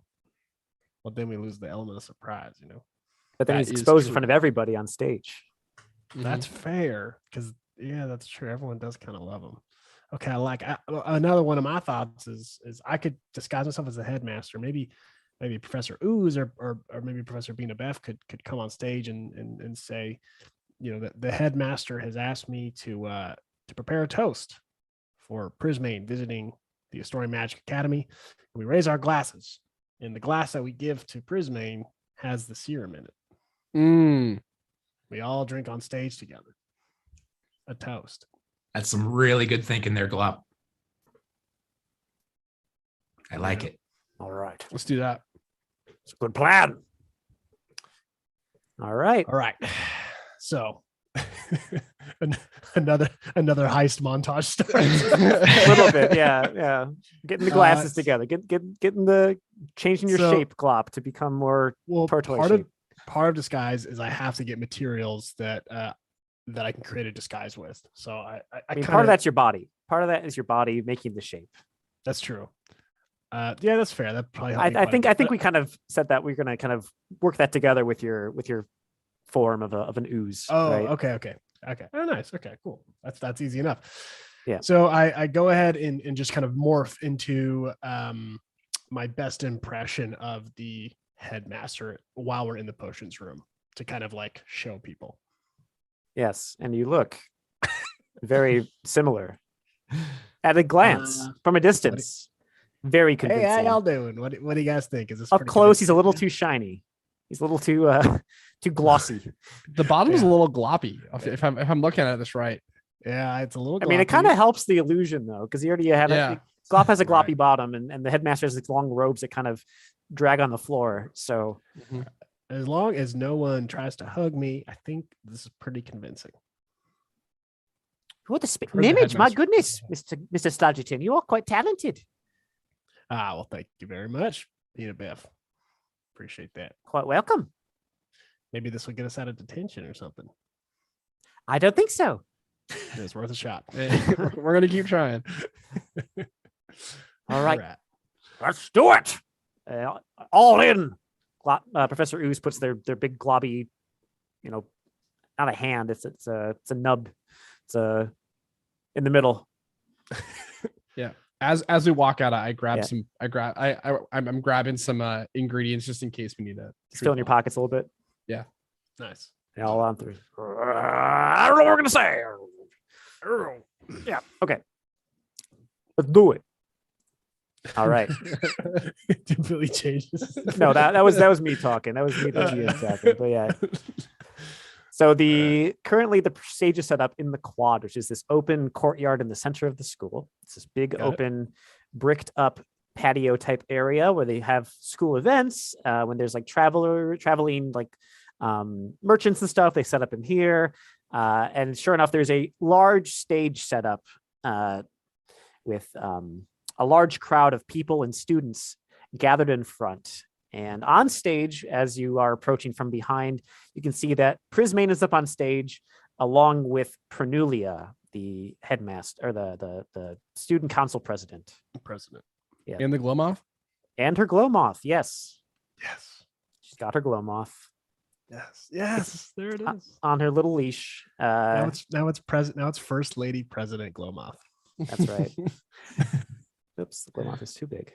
Well, then we lose the element of surprise, you know. But then That he's is exposed in true. front of everybody on stage. That's fair, because that's true. Everyone does kind of love him. Okay, another one of my thoughts is I could disguise myself as the headmaster. Maybe Professor Ooze or maybe Professor Bina Beth could come on stage and say, you know, that the headmaster has asked me to prepare a toast for Prismane visiting the Istoria Magic Academy. And we raise our glasses, and the glass that we give to Prismane has the serum in it. We all drink on stage together. A toast. That's some really good thinking there, Glop. I like it. All right. Let's do that. It's a good plan. All right. All right. So another heist montage starts. A little bit. Yeah. Getting the glasses together. Getting changing your shape, Glop, to become more toy shape. Part of disguise is I have to get materials that I can create a disguise with. So I mean, part of that's your body. Part of that is your body making the shape. That's true. Yeah, that's fair. That probably helped me I quite a think bit. we kind of said that we're going to kind of work that together with your form of an ooze. Oh, right? okay. Oh, nice. Okay, cool. That's easy enough. Yeah. So I go ahead and just kind of morph into my best impression of the headmaster while we're in the potions room to kind of like show people. Yes, and you look very similar at a glance from a distance. Very convincing. Hey, how y'all doing? What do you guys think? Is this Up pretty close? He's a convincing? little too shiny. He's a little too glossy. The bottom's Yeah. a little gloppy. If I'm looking at this right. Yeah, it's a little. I mean, it gloppy. kind of helps the illusion though, because he already had Yeah. Glop has a gloppy Right. bottom, and the headmaster has these long robes that kind of drag on the floor. So As long as no one tries to hug me, I think this is pretty convincing. what the Heard the image? My headmaster. goodness, Mr. Sludgerton, you are quite talented. Well, thank you very much, Peter Biff. Appreciate that. Quite welcome. Maybe this will get us out of detention or something. I don't think so. It's worth a shot. We're gonna keep trying. All right. Let's do it. All in. Professor Ooze puts their big globby, not a hand. It's a nub. It's in the middle. Yeah. As we walk out, I grab Yeah. I'm grabbing some ingredients just in case we need to. Still in your pockets a little bit. Nice. Yeah, all on through. I don't know what we're gonna say. Yeah. Okay. Let's do it. All right. Did Billy change this? No, that was me talking. That was me the GM talking. But yeah. So currently the stage is set up in the quad, which is this open courtyard in the center of the school. It's this big Got it. open bricked up patio type area where they have school events. When there's like traveling like merchants and stuff, they set up in here. And sure enough, there's a large stage set up with a large crowd of people and students gathered in front. And on stage, as you are approaching from behind, you can see that Prismane is up on stage along with Pernulia, the headmaster, or the student council president. Yeah. And the Glomoth? And her glow moth, yes. Yes. She's got her glow moth. Yes. There it is. On her little leash. Now it's First Lady President Glomoth. That's right. Oops, the glow moth is too big.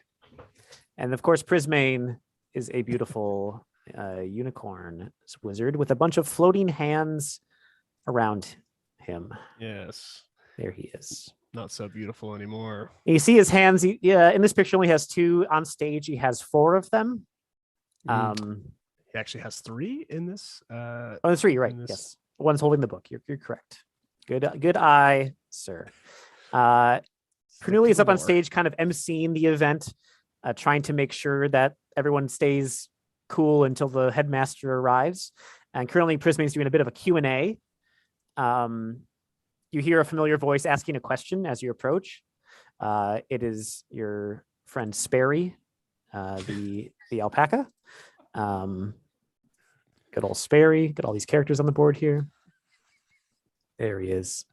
And of course, Prismane is a beautiful unicorn wizard with a bunch of floating hands around him. Yes. There he is. Not so beautiful anymore. And you see his hands. In this picture, only has 2. On stage, he has 4 of them. He actually has 3 in this. That's 3, right? Yes. One's holding the book. You're correct. Good eye, sir. Pernulia is up on stage, kind of emceeing the event, trying to make sure that everyone stays cool until the headmaster arrives. And currently, Prismane is doing a bit of a Q&A. You hear a familiar voice asking a question as you approach. It is your friend Sperry, the alpaca. Good old Sperry. Got all these characters on the board here. There he is.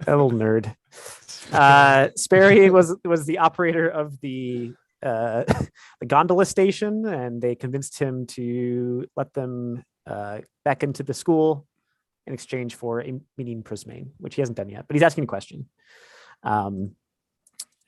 A little nerd. Sperry was the operator of the gondola station, and they convinced him to let them back into the school in exchange for meeting Prismane, which he hasn't done yet, but he's asking a question.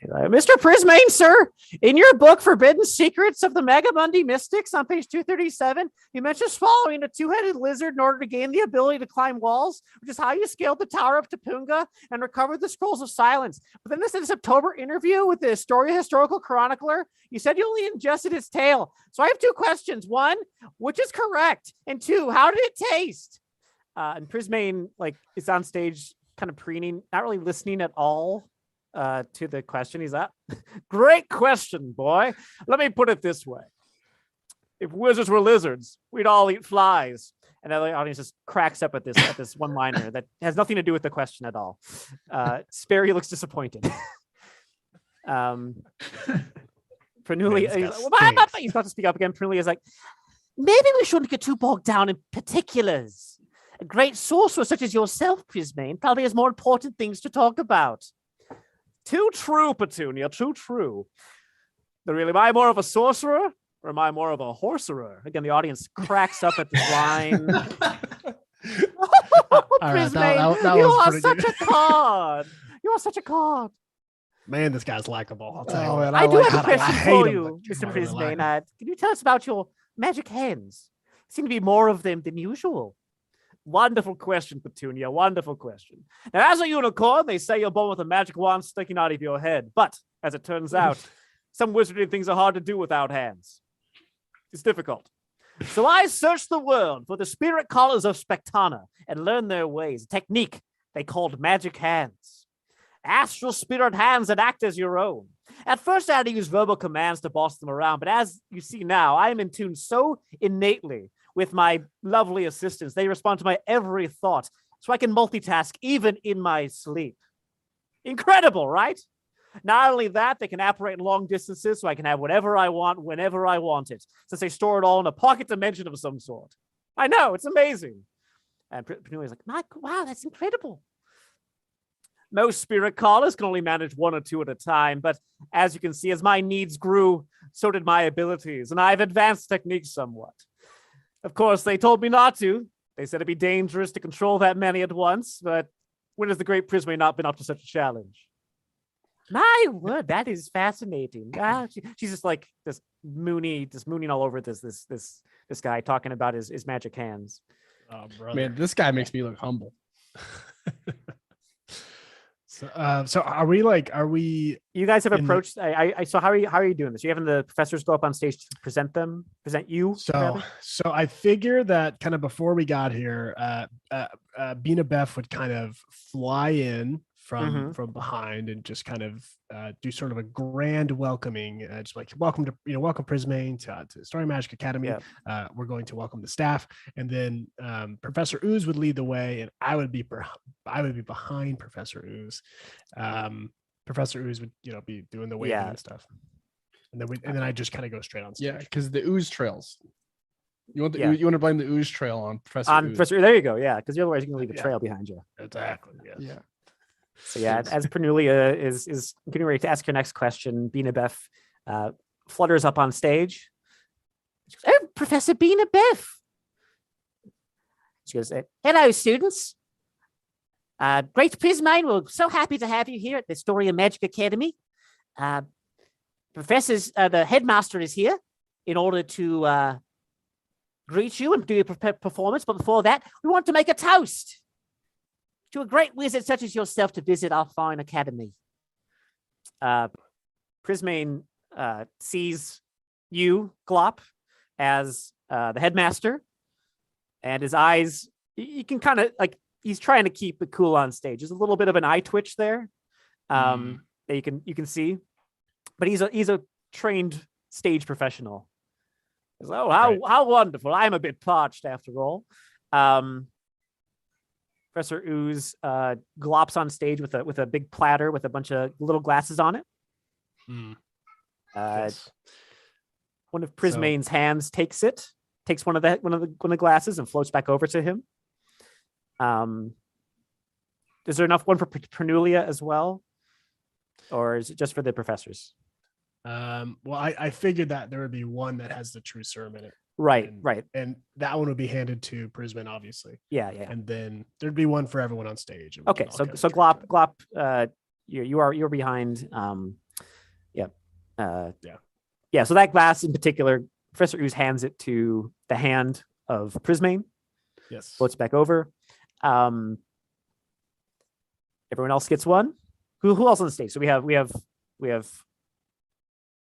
Mr. Prismane, sir, in your book, Forbidden Secrets of the Megamundi Mystics, on page 237, you mentioned swallowing a 2-headed lizard in order to gain the ability to climb walls, which is how you scaled the Tower of Tupunga and recovered the Scrolls of Silence. But then this October interview with the Istoria Historical Chronicler, you said you only ingested its tail. So I have 2 questions. 1, which is correct? And 2, how did it taste? And Prismane is on stage kind of preening, not really listening at all to the question. He's like, great question, boy. Let me put it this way. If wizards were lizards, we'd all eat flies. And the audience just cracks up at this one-liner that has nothing to do with the question at all. Sperry looks disappointed. Pernulia, he's about to speak up again. Pernulia is like, maybe we shouldn't get too bogged down in particulars. A great sorcerer such as yourself, Prismane, probably has more important things to talk about. Too true, Petunia, too true. But really, am I more of a sorcerer or am I more of a horserer? Again, the audience cracks up at this line. Prismane, you are such a card. You are such a card. Man, this guy's likable. I'll tell you. Man, I do have a question for you, Mr. Prismane. Can you tell us about your magic hands? Seem to be more of them than usual. Wonderful question, Petunia. Wonderful question. Now, as a unicorn, they say you're born with a magic wand sticking out of your head. But, as it turns out, some wizardry things are hard to do without hands. It's difficult. So I searched the world for the spirit callers of Spectana and learned their ways, a technique they called magic hands. Astral spirit hands that act as your own. At first, I had to use verbal commands to boss them around, but as you see now, I am in tune so innately with my lovely assistants. They respond to my every thought, so I can multitask even in my sleep. Incredible, right? Not only that, they can operate in long distances, so I can have whatever I want, whenever I want it, since they store it all in a pocket dimension of some sort. I know, it's amazing. And Penulia's like, wow, that's incredible. Most spirit callers can only manage 1 or 2 at a time, but as you can see, as my needs grew, so did my abilities, and I've advanced techniques somewhat. Of course, they told me not to. They said it'd be dangerous to control that many at once, but when has the great Prismane not been up to such a challenge? My word, that is fascinating. She's just like this mooning all over this guy talking about his magic hands. Oh, brother. Man, this guy makes me look humble. So are we you guys have approached so how are you doing this? You having the professors go up on stage to present you? So I figure that kind of before we got here, Bina Beth would kind of fly in from behind and just kind of do sort of a grand welcoming, just like welcome Prismane to Istoria Magic Academy. Yeah. We're going to welcome the staff, and then Professor Ooze would lead the way, and I would be behind Professor Ooze. Professor Ooze would be doing the waving and stuff, and then I just kind of go straight on stage. Yeah, because the ooze trails. You want to blame the ooze trail on Professor Ooze. Professor. There you go. Yeah, because otherwise you're going to leave a trail behind you. Exactly. Yes. Yeah. So as Pernulia is getting ready to ask her next question, Bina Beth flutters up on stage. She goes, "Oh, Professor Bina Beth." She goes, "Hello, students. Great Prismane, we're so happy to have you here at the Istoria Magic Academy. The headmaster is here in order to greet you and do a performance. But before that, we want to make a toast to a great wizard such as yourself to visit our fine academy." Prismane sees you, Glop, as the headmaster, and his eyes, you can kind of he's trying to keep it cool on stage. There's a little bit of an eye twitch there that you can see, but he's a trained stage professional. He's like, how wonderful! I'm a bit parched after all. Professor Ooze glops on stage with a big platter with a bunch of little glasses on it. Yes. One of Prismane's hands takes one of the glasses and floats back over to him. Is there enough one for Pernulia as well, or is it just for the professors? Well, I figured that there would be one that has the true serum in it. Right. And that one would be handed to Prismane, obviously. Yeah. And then there'd be one for everyone on stage. Okay, so Glop, you're behind. So that glass in particular, Professor Ooze hands it to the hand of Prismane. Yes. Floats back over. Everyone else gets one. Who else on the stage? So we have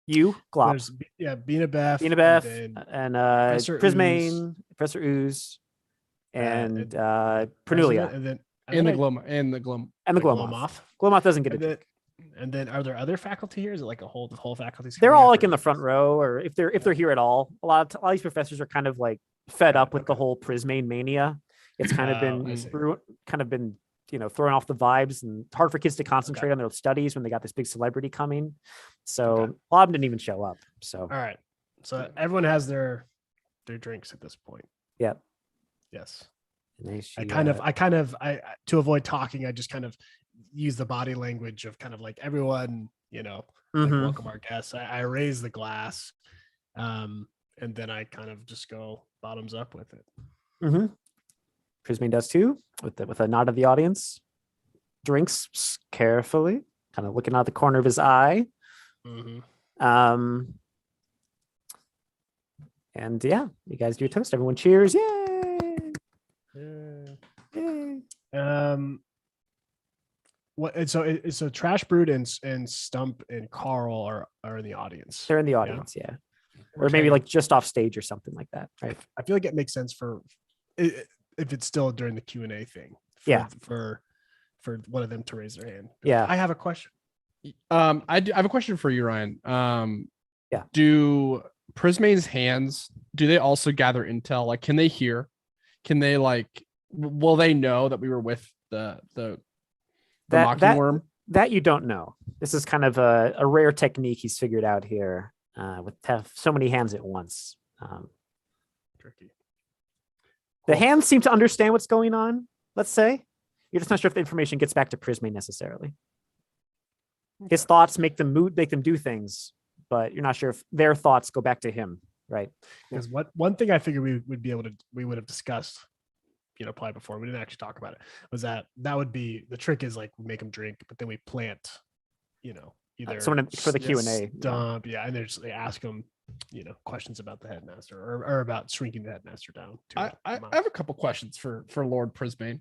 you, Glop. Bina Beth, and Prismane, Professor Ooze, and Pernulia, and the Glomoth. Glomoth doesn't get it. And then, are there other faculty here? Is it like the whole faculty? They're all in the front row, or if they're here at all. A lot of these professors are kind of fed up with the whole Prismane mania. It's kind of been throwing off the vibes, and hard for kids to concentrate on their studies when they got this big celebrity coming. So a lot of them didn't even show up. So all right, so everyone has their drinks at this point. Yep. Yes. I to avoid talking, I just kind of use the body language of kind of everyone, welcome our guests. I raise the glass, and then I kind of just go bottoms up with it. Prismane does too, with a nod of the audience. Drinks carefully, kind of looking out the corner of his eye. And you guys do a toast. Everyone cheers! Yay! Yay! What? So Trash Brood and Stump and Carl are in the audience. They're in the audience, yeah. Or maybe just off stage or something like that, right? I feel like it makes sense for if it's still during the Q&A thing. For one of them to raise their hand. Yeah. I have a question. I have a question for you, Ryan. Do Prismane's hands, do they also gather intel? Can they hear? Can they will they know that we were with the mocking worm? That you don't know. This is kind of a rare technique he's figured out here with have so many hands at once. Tricky. The hands seem to understand what's going on, let's say. You're just not sure if the information gets back to Prismane necessarily. His thoughts make them do things, but you're not sure if their thoughts go back to him, right? Because one thing I figured we would have discussed, probably before, we didn't actually talk about it, was that would be the trick is we make them drink, but then we plant, either someone for the Q&A. Dump, and they ask them, questions about the headmaster or about shrinking the headmaster down. I have a couple questions for Lord Prismane.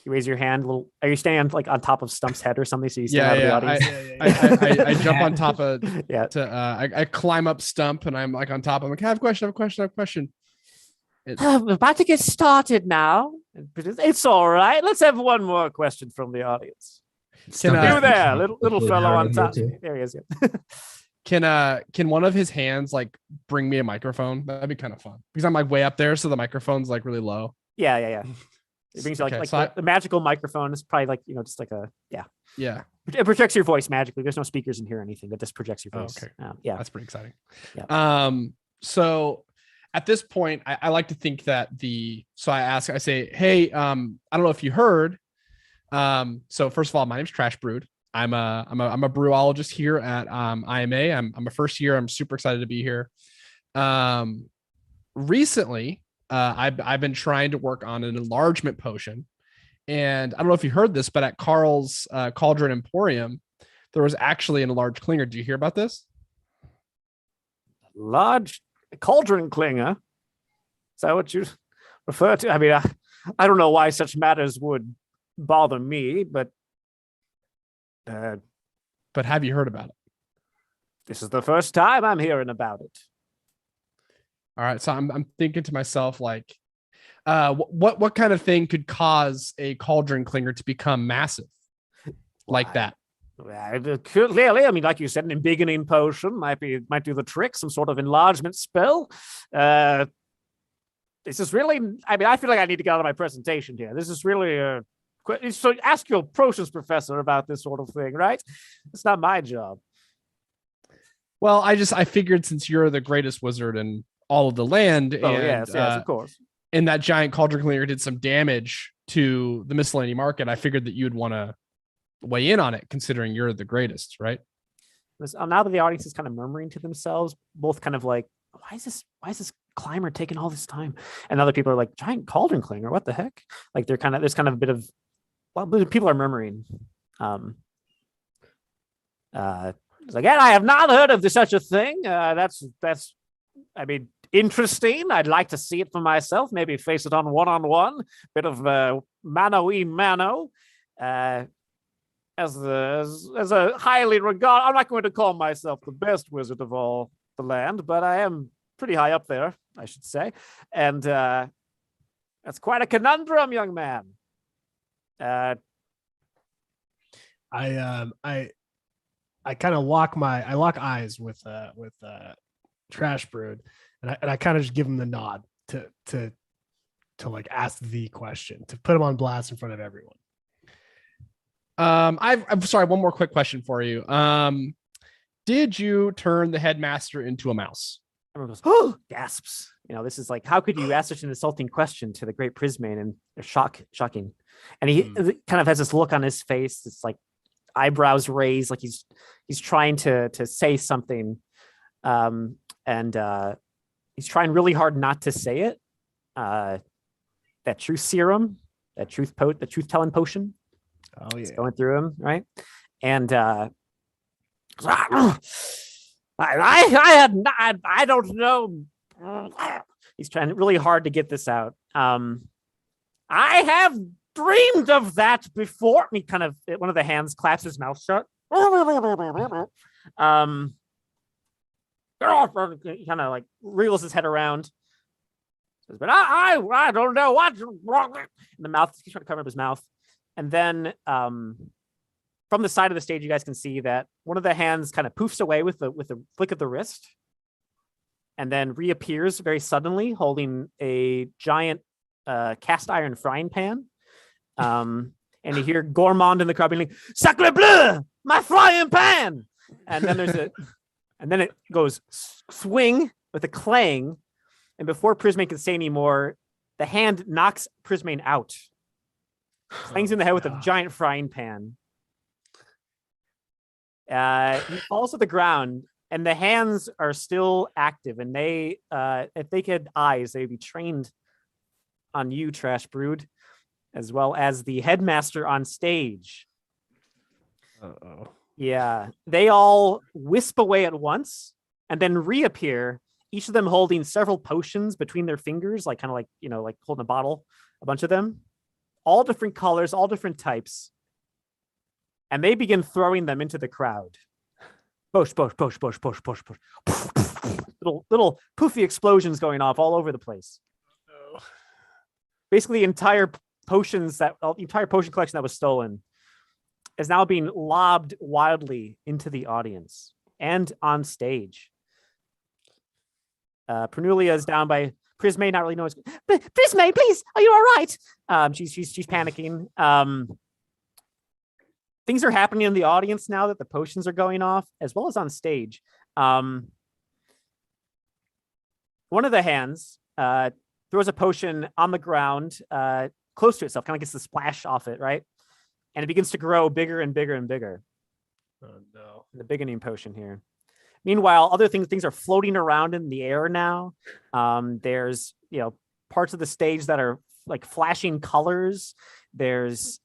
You raise your hand. Are you standing on top of Stump's head or something? So you stand out of the audience. I jump on top of I climb up Stump and I'm on top. I'm I have a question. We're about to get started now. It's all right. Let's have one more question from the audience. Can, You there, little fellow on top. Too. There he is. Yeah. Can one of his hands like bring me a microphone? That'd be kind of fun because I'm like way up there, so the microphone's like really low. Yeah. It brings you like, Okay, like so the magical microphone is probably like, just like a, yeah. Yeah, It projects your voice magically. There's no speakers in here or anything. It just projects your voice. okay. Yeah. That's pretty exciting. Yeah. So at this point, I like to think that I say, hey, I don't know if you heard. So first of all, my name's Trash Brood. I'm a brewologist here at IMA. I'm a first year. I'm super excited to be here. Recently, I've been trying to work on an enlargement potion, and I don't know if you heard this, but at Carl's Cauldron Emporium, there was actually an enlarged clinger. Did you hear about this? Large cauldron clinger. Is that what you refer to? I mean, I don't know why such matters would bother me, but have you heard about it? this is the first time I'm hearing about it. All right, so I'm thinking to myself like, what kind of thing could cause a cauldron clinger to become massive like that? Clearly, I mean, like you said, an embiggening potion might do the trick. Some sort of enlargement spell. This is really. I mean, I feel like I need to get out of my presentation here. This is really so ask your potions professor about this sort of thing, right? It's not my job. Well, I figured since you're the greatest wizard in all of the land, Yes, of course. And that giant cauldron clinger did some damage to the miscellany market, I figured that you'd want to weigh in on it, considering you're the greatest, right? Now that the audience is kind of murmuring to themselves, both kind of like, why is this climber taking all this time? And other people are like, giant cauldron clinger, what the heck? Like there's kind of a bit of, well, people are murmuring. It's like, I have not heard of such a thing. That's I mean, interesting. I'd like to see it for myself. Maybe face it on one-on-one. Bit of mano-y-mano. As a highly regarded, I'm not going to call myself the best wizard of all the land, but I am pretty high up there, I should say. And that's quite a conundrum, young man. I kind of lock eyes with Trash Brood, and I kind of just give him the nod to like ask the question, to put him on blast in front of everyone. I'm sorry, one more quick question for you. Did you turn the headmaster into a mouse? Everyone goes, oh, gasps. This is like, how could you ask such an insulting question to the great Prismane? And they're shocking. And he kind of has this look on his face. It's like eyebrows raised, like he's trying to say something. And he's trying really hard not to say it. That truth serum, that truth telling potion. Oh yeah, it's going through him, right? And I don't know. He's trying really hard to get this out. I have dreamed of that before. And he kind of, one of the hands claps his mouth shut. He kind of like wriggles his head around. But I don't know what's wrong. In the mouth, he's trying to cover up his mouth. And then from the side of the stage, you guys can see that one of the hands kind of poofs away with a flick of the wrist, and then reappears very suddenly, holding a giant cast iron frying pan. And you hear Gourmand in the crowd being like, "Sacre bleu, my frying pan!" And then and then it goes swing with a clang, and before Prismane can say anymore, the hand knocks Prismane out. Clangs in the head with a giant frying pan. He falls to the ground, and the hands are still active. And they, if they had eyes, they'd be trained on you, Trash Brood, as well as the headmaster on stage. Uh-oh. Yeah, they all wisp away at once, and then reappear. Each of them holding several potions between their fingers, like kind of like like holding a bottle, a bunch of them. All different colors, all different types. And they begin throwing them into the crowd. Push. Little poofy explosions going off all over the place. Oh. Basically, the entire potion collection that was stolen is now being lobbed wildly into the audience and on stage. Pernulia is down by Prisme, not really knowing. Prisme, please, are you all right? She's panicking. Things are happening in the audience now that the potions are going off, as well as on stage. One of the hands throws a potion on the ground, close to itself, kind of gets the splash off it, right? And it begins to grow bigger and bigger and bigger. Oh no! The beginning potion here. Meanwhile, other things are floating around in the air now. There's parts of the stage that are like flashing colors. There's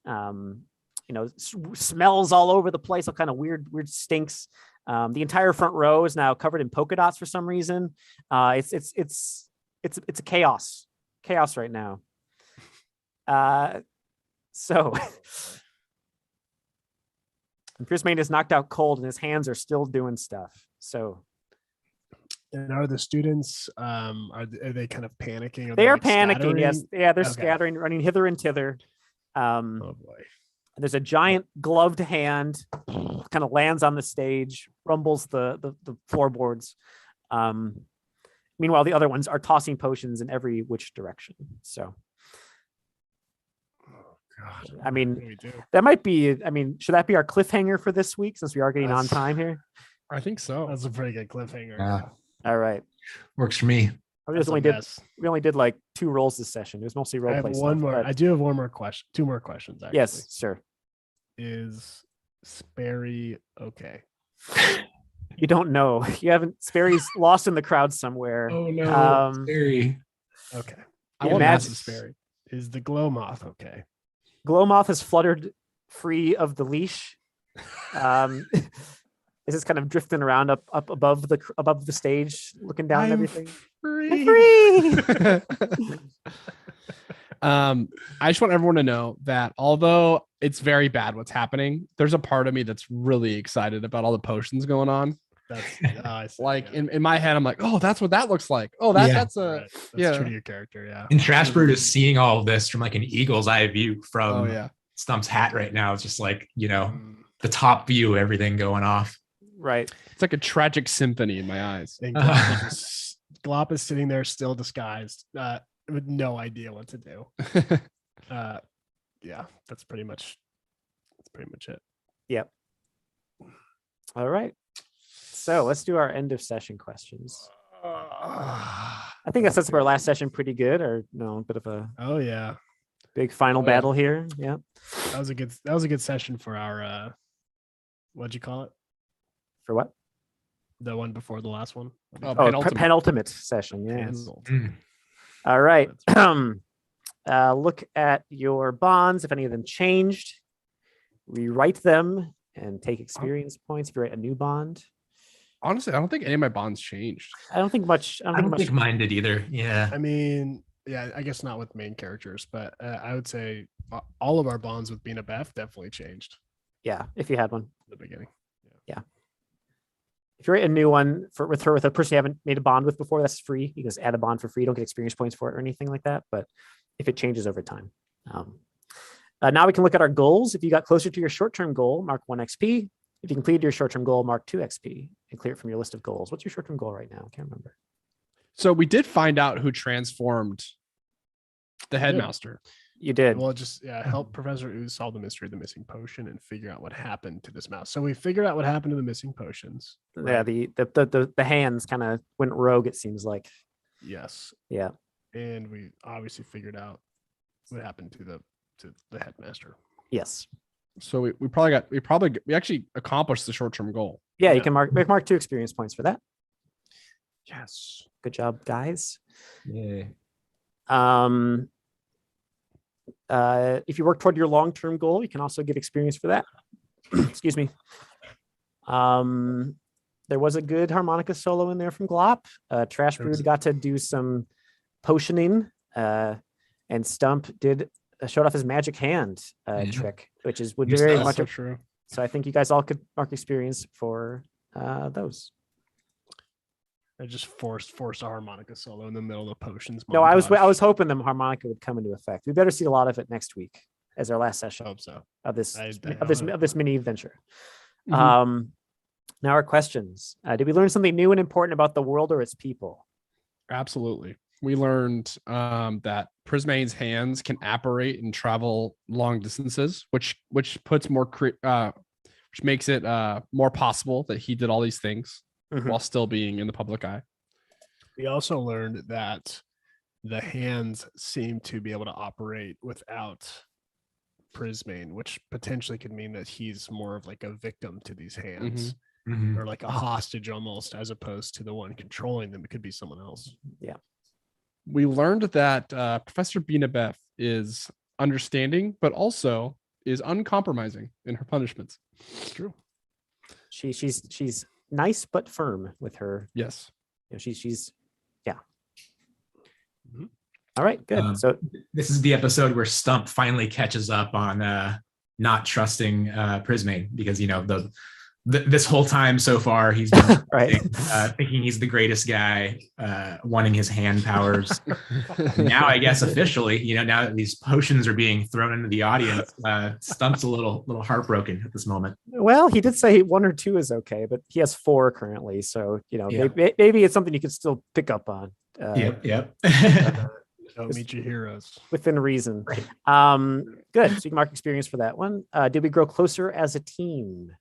smells all over the place, all kind of weird stinks. The entire front row is now covered in polka dots for some reason. It's a chaos right now. So Pierce Main is knocked out cold and his hands are still doing stuff. So, and are the students are they kind of panicking? They are like panicking. scattering? Yes, yeah, they're Okay. scattering, running hither and thither. Oh boy! There's a giant gloved hand, kind of lands on the stage, rumbles the floorboards. Meanwhile, the other ones are tossing potions in every which direction. So, God, I mean, what do we do? that might be. I mean, should that be our cliffhanger for this week since we are getting on That's- time here? I think so. That's a pretty good cliffhanger. Yeah, All right. works for me. That's a mess. We only did like 2 rolls this session. It was mostly role I have play one stuff, more. but- I do have one more question. 2 more questions. Actually. Yes, sure. Is Sperry okay? You don't know. You haven't. Sperry's lost in the crowd somewhere. Oh no, Um, Okay. I Yeah, want Matt's- Matt's Sperry. Is the glow moth okay? Glowmoth has fluttered free of the leash. Is just kind of drifting around up above the stage, looking down at everything. Free. I just want everyone to know that although it's very bad what's happening, there's a part of me that's really excited about all the potions going on. That's I see, Like yeah. in my head, I'm like, oh, that's what that looks like. Oh, Yeah. that's a Right. That's yeah. true to your character. Yeah. And Trashbird is seeing all of this from like an eagle's eye view from oh yeah. Stump's hat right now. It's just like, the top view of everything going off. Right. It's like a tragic symphony in my eyes. And Uh-huh. Glop is sitting there still disguised, with no idea what to do. Yeah, that's pretty much it. Yep. All right. So let's do our end of session questions. I think that sets up our last session pretty good, or no, a bit of a Oh yeah, big final Oh, yeah. battle here. Yeah. that was a good session for our what'd you call it? For what? The one before the last one. Oh, Oh, penultimate. penultimate session. Yes. Penultimate. All right. That's Look at your bonds. If any of them changed, rewrite them and take experience points if you write a new bond. Honestly, I don't think any of my bonds changed. I don't think much. I don't think mine did either. Yeah. I mean, yeah, I guess not with main characters, but I would say all of our bonds with Bina Beth definitely changed Yeah, if you had one. in the beginning. If you write a new one with a person you haven't made a bond with before, that's free. You can just add a bond for free. You don't get experience points for it or anything like that. But if it changes over time. Now we can look at our goals. If you got closer to your short-term goal, mark 1 XP. If you completed your short-term goal, mark 2 XP and clear it from your list of goals. What's your short-term goal right now? I can't remember. So we did find out who transformed the headmaster. You did. Well, just help Professor Ooze solve the mystery of the missing potion and figure out what happened to this mouse. So we figured out what happened to the missing potions. Yeah, the hands kind of went rogue, it seems like. Yes. Yeah. And we obviously figured out what happened to the headmaster. Yes. So we actually accomplished the short-term goal. Yeah, you Yeah. can mark 2 experience points for that. Yes. Good job, guys. Yeah. If you work toward your long-term goal, you can also get experience for that. Excuse me. There was a good harmonica solo in there from Glop. Trash Brood got to do some potioning, and Stump showed off his magic hand trick, which would be Use very that. much. So true. So I think you guys all could mark experience for those. I just forced a harmonica solo in the middle of the potions. No, I was montage. hoping the harmonica would come into effect. We better see a lot of it next week. as our last session I hope so. of this I of this mini adventure. Mhm. Now our questions. Did we learn something new and important about the world or its people? Absolutely. We learned that Prismane's hands can apparate and travel long distances, which puts more which makes it more possible that he did all these things Mhm. while still being in the public eye. We also learned that the hands seem to be able to operate without Prismane, which potentially could mean that he's more of like a victim to these hands. Mhm. Or like a hostage almost, as opposed to the one controlling them. It could be someone else. We learned that Professor Binabeth is understanding, but also is uncompromising in her punishments. It's true. She's nice but firm with her. Yes. She's yeah. Mhm. All right, good. So This is the episode where Stump finally catches up on not trusting Prismane, because this whole time so far he's been right. thinking he's the greatest guy, wanting his hand powers. Now I guess officially, now that these potions are being thrown into the audience, Stump's a little heartbroken at this moment. Well, he did say 1 or 2 is okay, but he has 4 currently. So Yeah. maybe it's something you could still pick up on. Yep. Don't meet your heroes. Within reason. Right. Good. So you can mark experience for that one. Did we grow closer as a team?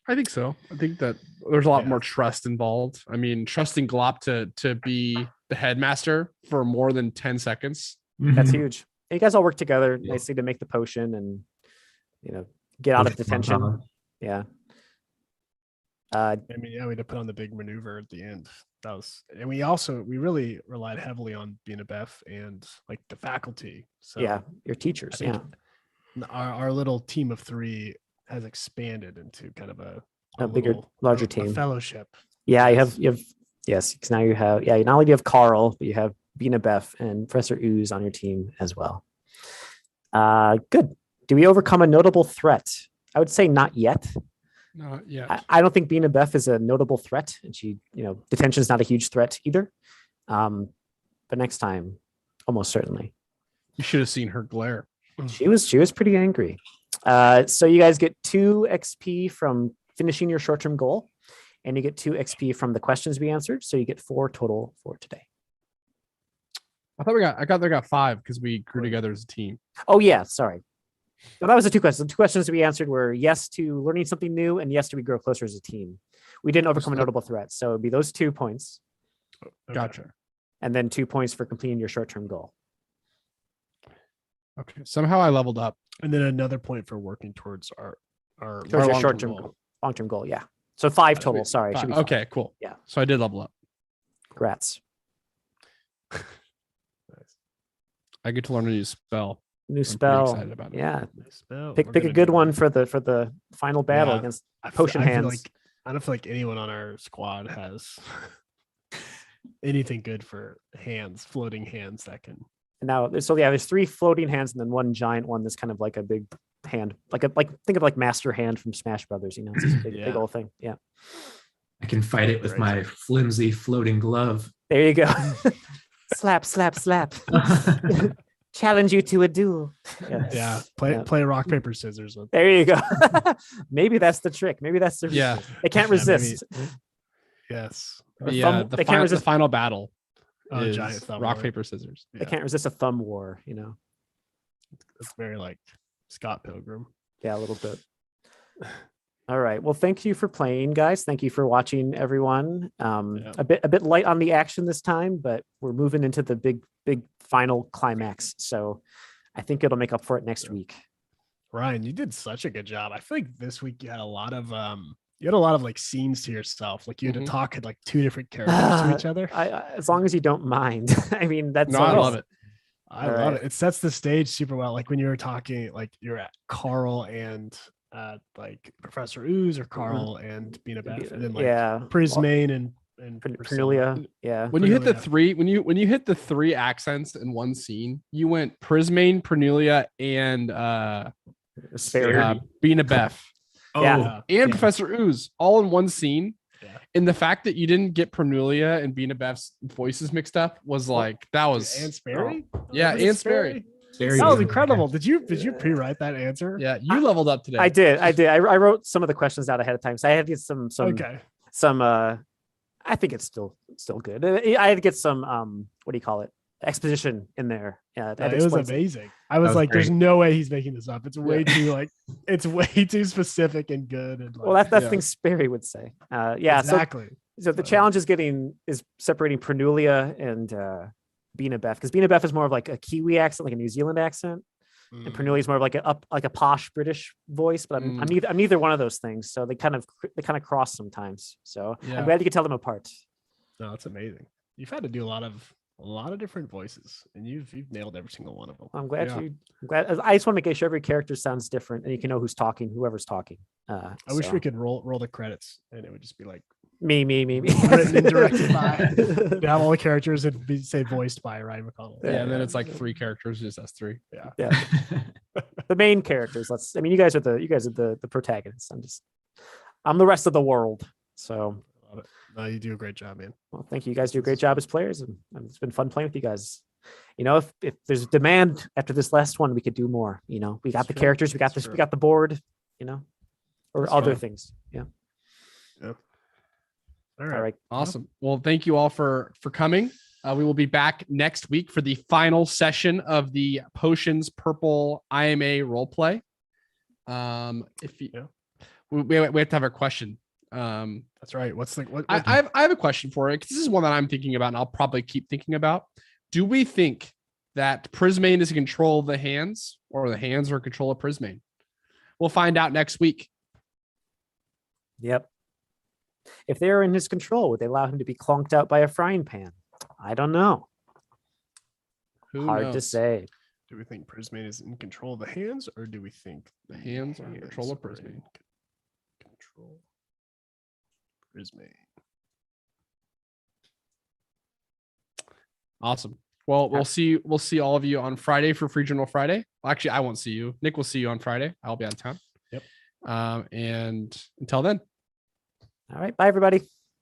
I think so. I think that there's a lot Yeah. more trust involved. I mean, trusting Glop to be the headmaster for more than 10 seconds. That's Mhm. huge. And you guys all work together Yeah. nicely to make the potion and get out of detention. Yeah. I mean, yeah, we had to put on the big maneuver at the end. That was, and we really relied heavily on Binabeth and like the faculty. So Yeah. Your teachers. I Yeah. think our little team of 3 has expanded into kind of A bigger, larger team. fellowship. Yeah, Yes. you have yes, because now you have not only do you have Carl, but you have Bina Beth and Professor Ooze on your team as well. Good. Do we overcome a notable threat? I would say not yet. Not yet. I don't think Bina Beth is a notable threat, and she, detention is not a huge threat either. But next time, almost certainly. You should have seen her glare. She was pretty angry. So you guys get 2 XP from finishing your short-term goal, and you get 2 XP from the questions we answered. So you get 4 total for today. I got 5 because we grew together as a team. Oh yeah, sorry. No, that was the 2 questions. The 2 questions we answered were yes to learning something new and yes to we grow closer as a team. We didn't overcome a notable threat, so it'd be those 2 points, Okay. Gotcha. and then 2 points for completing your short-term goal. Okay. Somehow I leveled up. And then another point for working towards our Towards your long-term short-term goal. goal. Long-term goal, yeah. So 5 total. Sorry, it should be 5. Okay, cool. Yeah. So I did level up. Congrats. I get to learn a new spell. New pretty spell. excited about it. Yeah. Nice spell. Pick We're a gonna good do one it. for the final battle Yeah. against I feel- potion I feel hands. like I don't feel like anyone on our squad has anything good for hands, floating hands that can. Now, there's 3 floating hands and then 1 giant one that's kind of like a big hand, like think of like Master Hand from Smash Brothers. It's this big Yeah. old thing. Yeah. I can fight it with my flimsy floating glove. There you go. Slap, slap, slap. Challenge you to a duel. Yeah, Yeah. play rock paper scissors with. There you go. Maybe that's the trick. Maybe that's the Yeah. They can't Yeah, maybe- resist. Yes. thumb- The they can't the resist- final battle Oh, is giant thumb rock war. paper scissors. They can't resist a thumb war. It's very like Scott Pilgrim. Yeah, a little bit. All right. Well, thank you for playing, guys. Thank you for watching, everyone. Yeah. A bit light on the action this time, but we're moving into the big final climax. So I think it'll make up for it next week. Ryan, you did such a good job. I feel like this week you had a lot of like scenes to yourself. Like you had Mhm. to talk at like 2 different characters to each other. I as long as you don't mind. I mean, that's No, I always- love it. I All love right. it. It sets the stage super well. Like when you were talking, like you're at Carl and like Professor Ooze or Carl and Bina Beth, and then like yeah. Prismane and Pernulia. Yeah. When you hit the Pernulia. 3, when you hit the 3 accents in one scene, you went Prismane, Pernulia, and Spare. Bina Beth Yeah. and Yeah. Professor Ooze all in one scene. Yeah. And the fact that you didn't get Pernulia and Bina Beth's voices mixed up was like that was and Sperry. yeah, Was it and Sperry. Very That was good. incredible. Did you pre-write that answer? Yeah, you leveled up today. I did. I wrote some of the questions out ahead of time, so I had to get some Okay. I think it's still good. I had to get some what do you call it? Exposition in there. Yeah, It was amazing. I was was like, "There's great. no way he's making this up. It's way too it's way too specific and good." And Well, that's Yeah. thing Sperry would say. Yeah. exactly. So the challenge is separating Pernulia and Bina Beth, because Bina Beth is more of like a Kiwi accent, like a New Zealand accent, and Pernulia is more of like a posh British voice. But I'm neither one of those things. So they kind of cross sometimes. So Yeah. I'm glad you could tell them apart. No, it's amazing. You've had to do a lot of different voices, and you've nailed every single one of them. I'm glad Yeah. I'm glad. I just want to make sure every character sounds different, and you can know who's talking, whoever's talking. I wish we could roll the credits, and it would just be like me. written and directed by. You'd have all the characters and say voiced by Ryan McConnell. Yeah, and then it's like 3 characters, just us 3. Yeah. The main characters. You guys are the protagonists. I'm the rest of the world. So Love it. No, you do a great job, man. well, thank you. You guys do a great job as players, and it's been fun playing with you guys. If there's demand after this last one, we could do more. We got That's the true. characters, we got That's this, we true. got the board. Or That's other fun. things. Yeah. All All right. right. Awesome. Well, thank you all for coming. We will be back next week for the final session of the Potions Purple IMA role play. If you, we have to have a question. That's right. What's the what? I have a question for it, because this is one that I'm thinking about, and I'll probably keep thinking about. Do we think that Prismane is in control of the hands, or the hands are in control of Prismane? We'll find out next week. Yep. If they were in his control, would they allow him to be clonked out by a frying pan? I don't know. Who Hard knows? to say. do we think Prismane is in control of the hands, or do we think The hands are in control of are in Prismane. Control Prismane. Awesome. Well, we'll see all of you on Friday for Free Journal Friday. Well, actually, I won't see you. Nick will see you on Friday. I'll be out of town. Yep. And until then. All right. Bye, everybody.